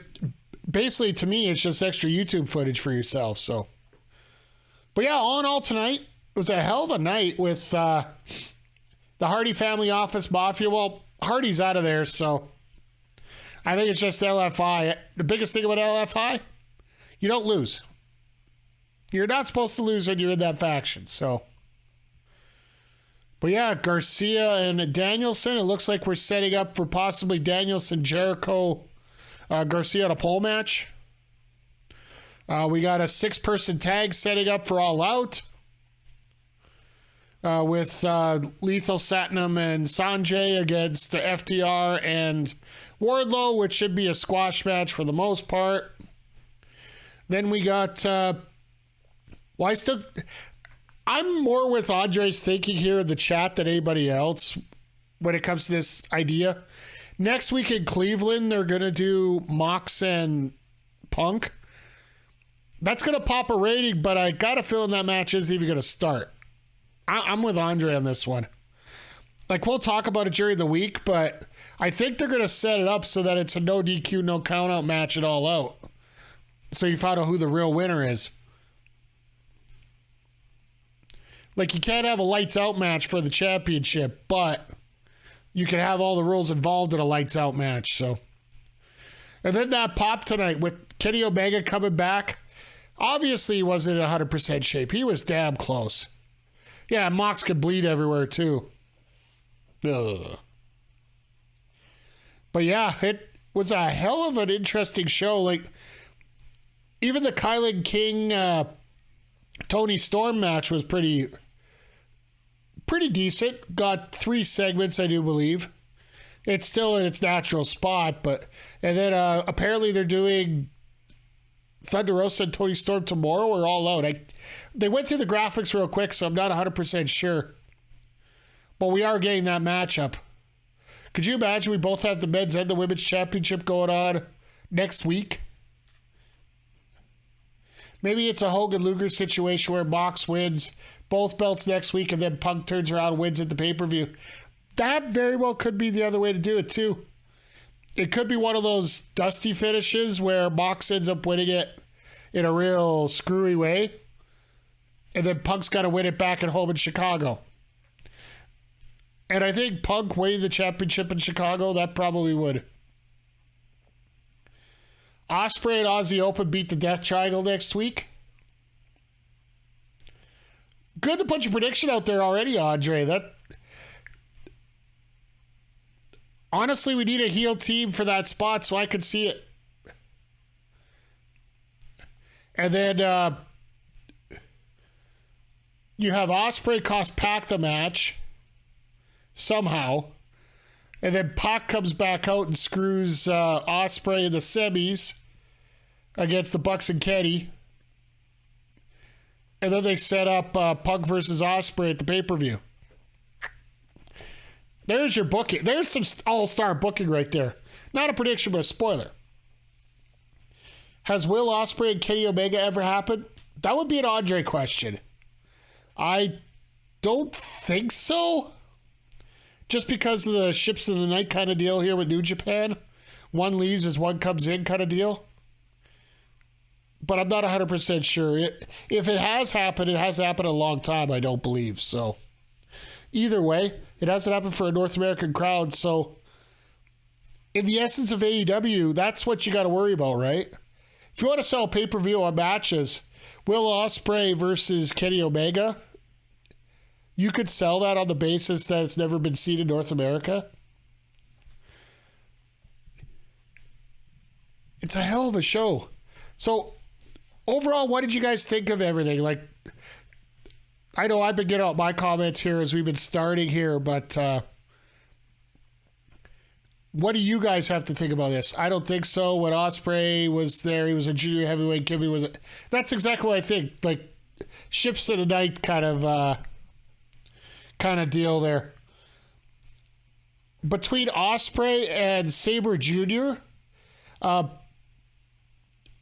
basically, to me, it's just extra YouTube footage for yourself. So, but yeah, all in all, tonight it was a hell of a night with the Hardy Family Office Mafia. Well, Hardy's out of there, so I think it's just LFI. The biggest thing about LFI, you don't lose. You're not supposed to lose when you're in that faction. So, but yeah, Garcia and Danielson. It looks like we're setting up for possibly Danielson, Jericho. Garcia at a pole match. We got a 6-person tag setting up for All Out with Lethal Satnam and Sanjay against FTR and Wardlow, which should be a squash match for the most part. Then we got... I'm more with Andre's thinking here in the chat than anybody else when it comes to this idea. Next week in Cleveland, they're going to do Mox and Punk. That's going to pop a rating, but I got a feeling that match isn't even going to start. I'm with Andre on this one. Like, we'll talk about it during the week, but I think they're going to set it up so that it's a no DQ, no count-out match at All Out. So you find out who the real winner is. Like, you can't have a lights-out match for the championship, but you can have all the rules involved in a lights-out match, so. And then that pop tonight with Kenny Omega coming back. Obviously, he wasn't in 100% shape. He was damn close. Yeah, Mox could bleed everywhere, too. Ugh. But yeah, it was a hell of an interesting show. Like, even the Kylan King Tony Storm match was pretty decent. Got 3 segments, I do believe. It's still in its natural spot, but and then apparently they're doing Thunder Rosa and Tony Storm tomorrow or All Out. They went through the graphics real quick, so I'm not 100% sure. But we are getting that matchup. Could you imagine we both have the men's and the women's championship going on next week? Maybe it's a Hogan Luger situation where Mox wins both belts next week and then Punk turns around and wins at the pay-per-view. That very well could be the other way to do it, too. It could be one of those dusty finishes where Mox ends up winning it in a real screwy way. And then Punk's got to win it back at home in Chicago. And I think Punk winning the championship in Chicago, that probably would. Ospreay and Aussie Open beat the Death Triangle next week. Good to put your prediction out there already, Andre. Honestly, we need a heel team for that spot so I could see it. And then you have Ospreay cost Pac the match somehow. And then Pac comes back out and screws Ospreay in the semis against the Bucks and Kenny. And then they set up Punk versus Ospreay at the pay-per-view. There's your booking. There's some all-star booking right there. Not a prediction, but a spoiler. Has Will Ospreay and Kenny Omega ever happened? That would be an Andre question. I don't think so. Just because of the ships in the night kind of deal here with New Japan. One leaves as one comes in kind of deal. But I'm not 100% sure. If it has happened, it hasn't happened in a long time, I don't believe. So, either way, it hasn't happened for a North American crowd. So, in the essence of AEW, that's what you got to worry about, right? If you want to sell pay-per-view on matches, Will Ospreay versus Kenny Omega, you could sell that on the basis that it's never been seen in North America. It's a hell of a show. So, overall, what did you guys think of everything? Like, I know I've been getting out my comments here as we've been starting here, but what do you guys have to think about this? I don't think so. When Ospreay was there, he was a junior heavyweight. Kimmy was. That's exactly what I think. Like, ships in the night kind of deal there. Between Ospreay and Sabre Jr.,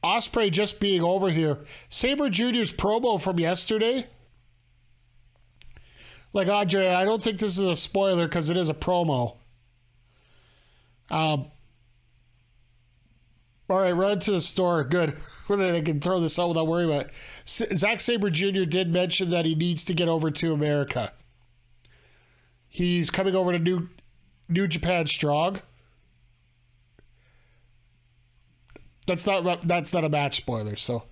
Ospreay just being over here. Sabre Jr.'s promo from yesterday. Like, Andre, I don't think this is a spoiler because it is a promo. All right, run to the store. Good. Whether they can throw this out without worrying about it. Zack Sabre Jr. did mention that he needs to get over to America. He's coming over to New Japan Strong. That's not a match spoiler, so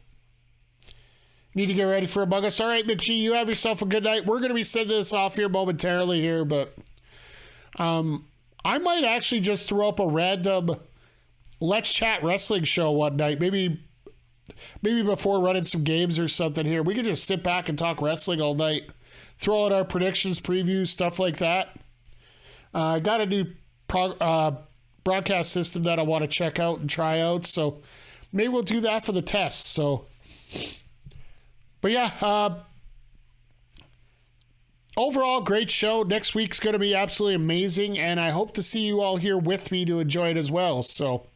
need to get ready for Among Us. All right, McG, you have yourself a good night. We're going to be sending this off here momentarily here, but I might actually just throw up a random Let's Chat Wrestling show one night. Maybe before running some games or something here. We could just sit back and talk wrestling all night. Throw out our predictions, previews, stuff like that. I got a new broadcast system that I want to check out and try out, so maybe we'll do that for the test. So, but yeah, overall great show. Next week's going to be absolutely amazing, and I hope to see you all here with me to enjoy it as well. So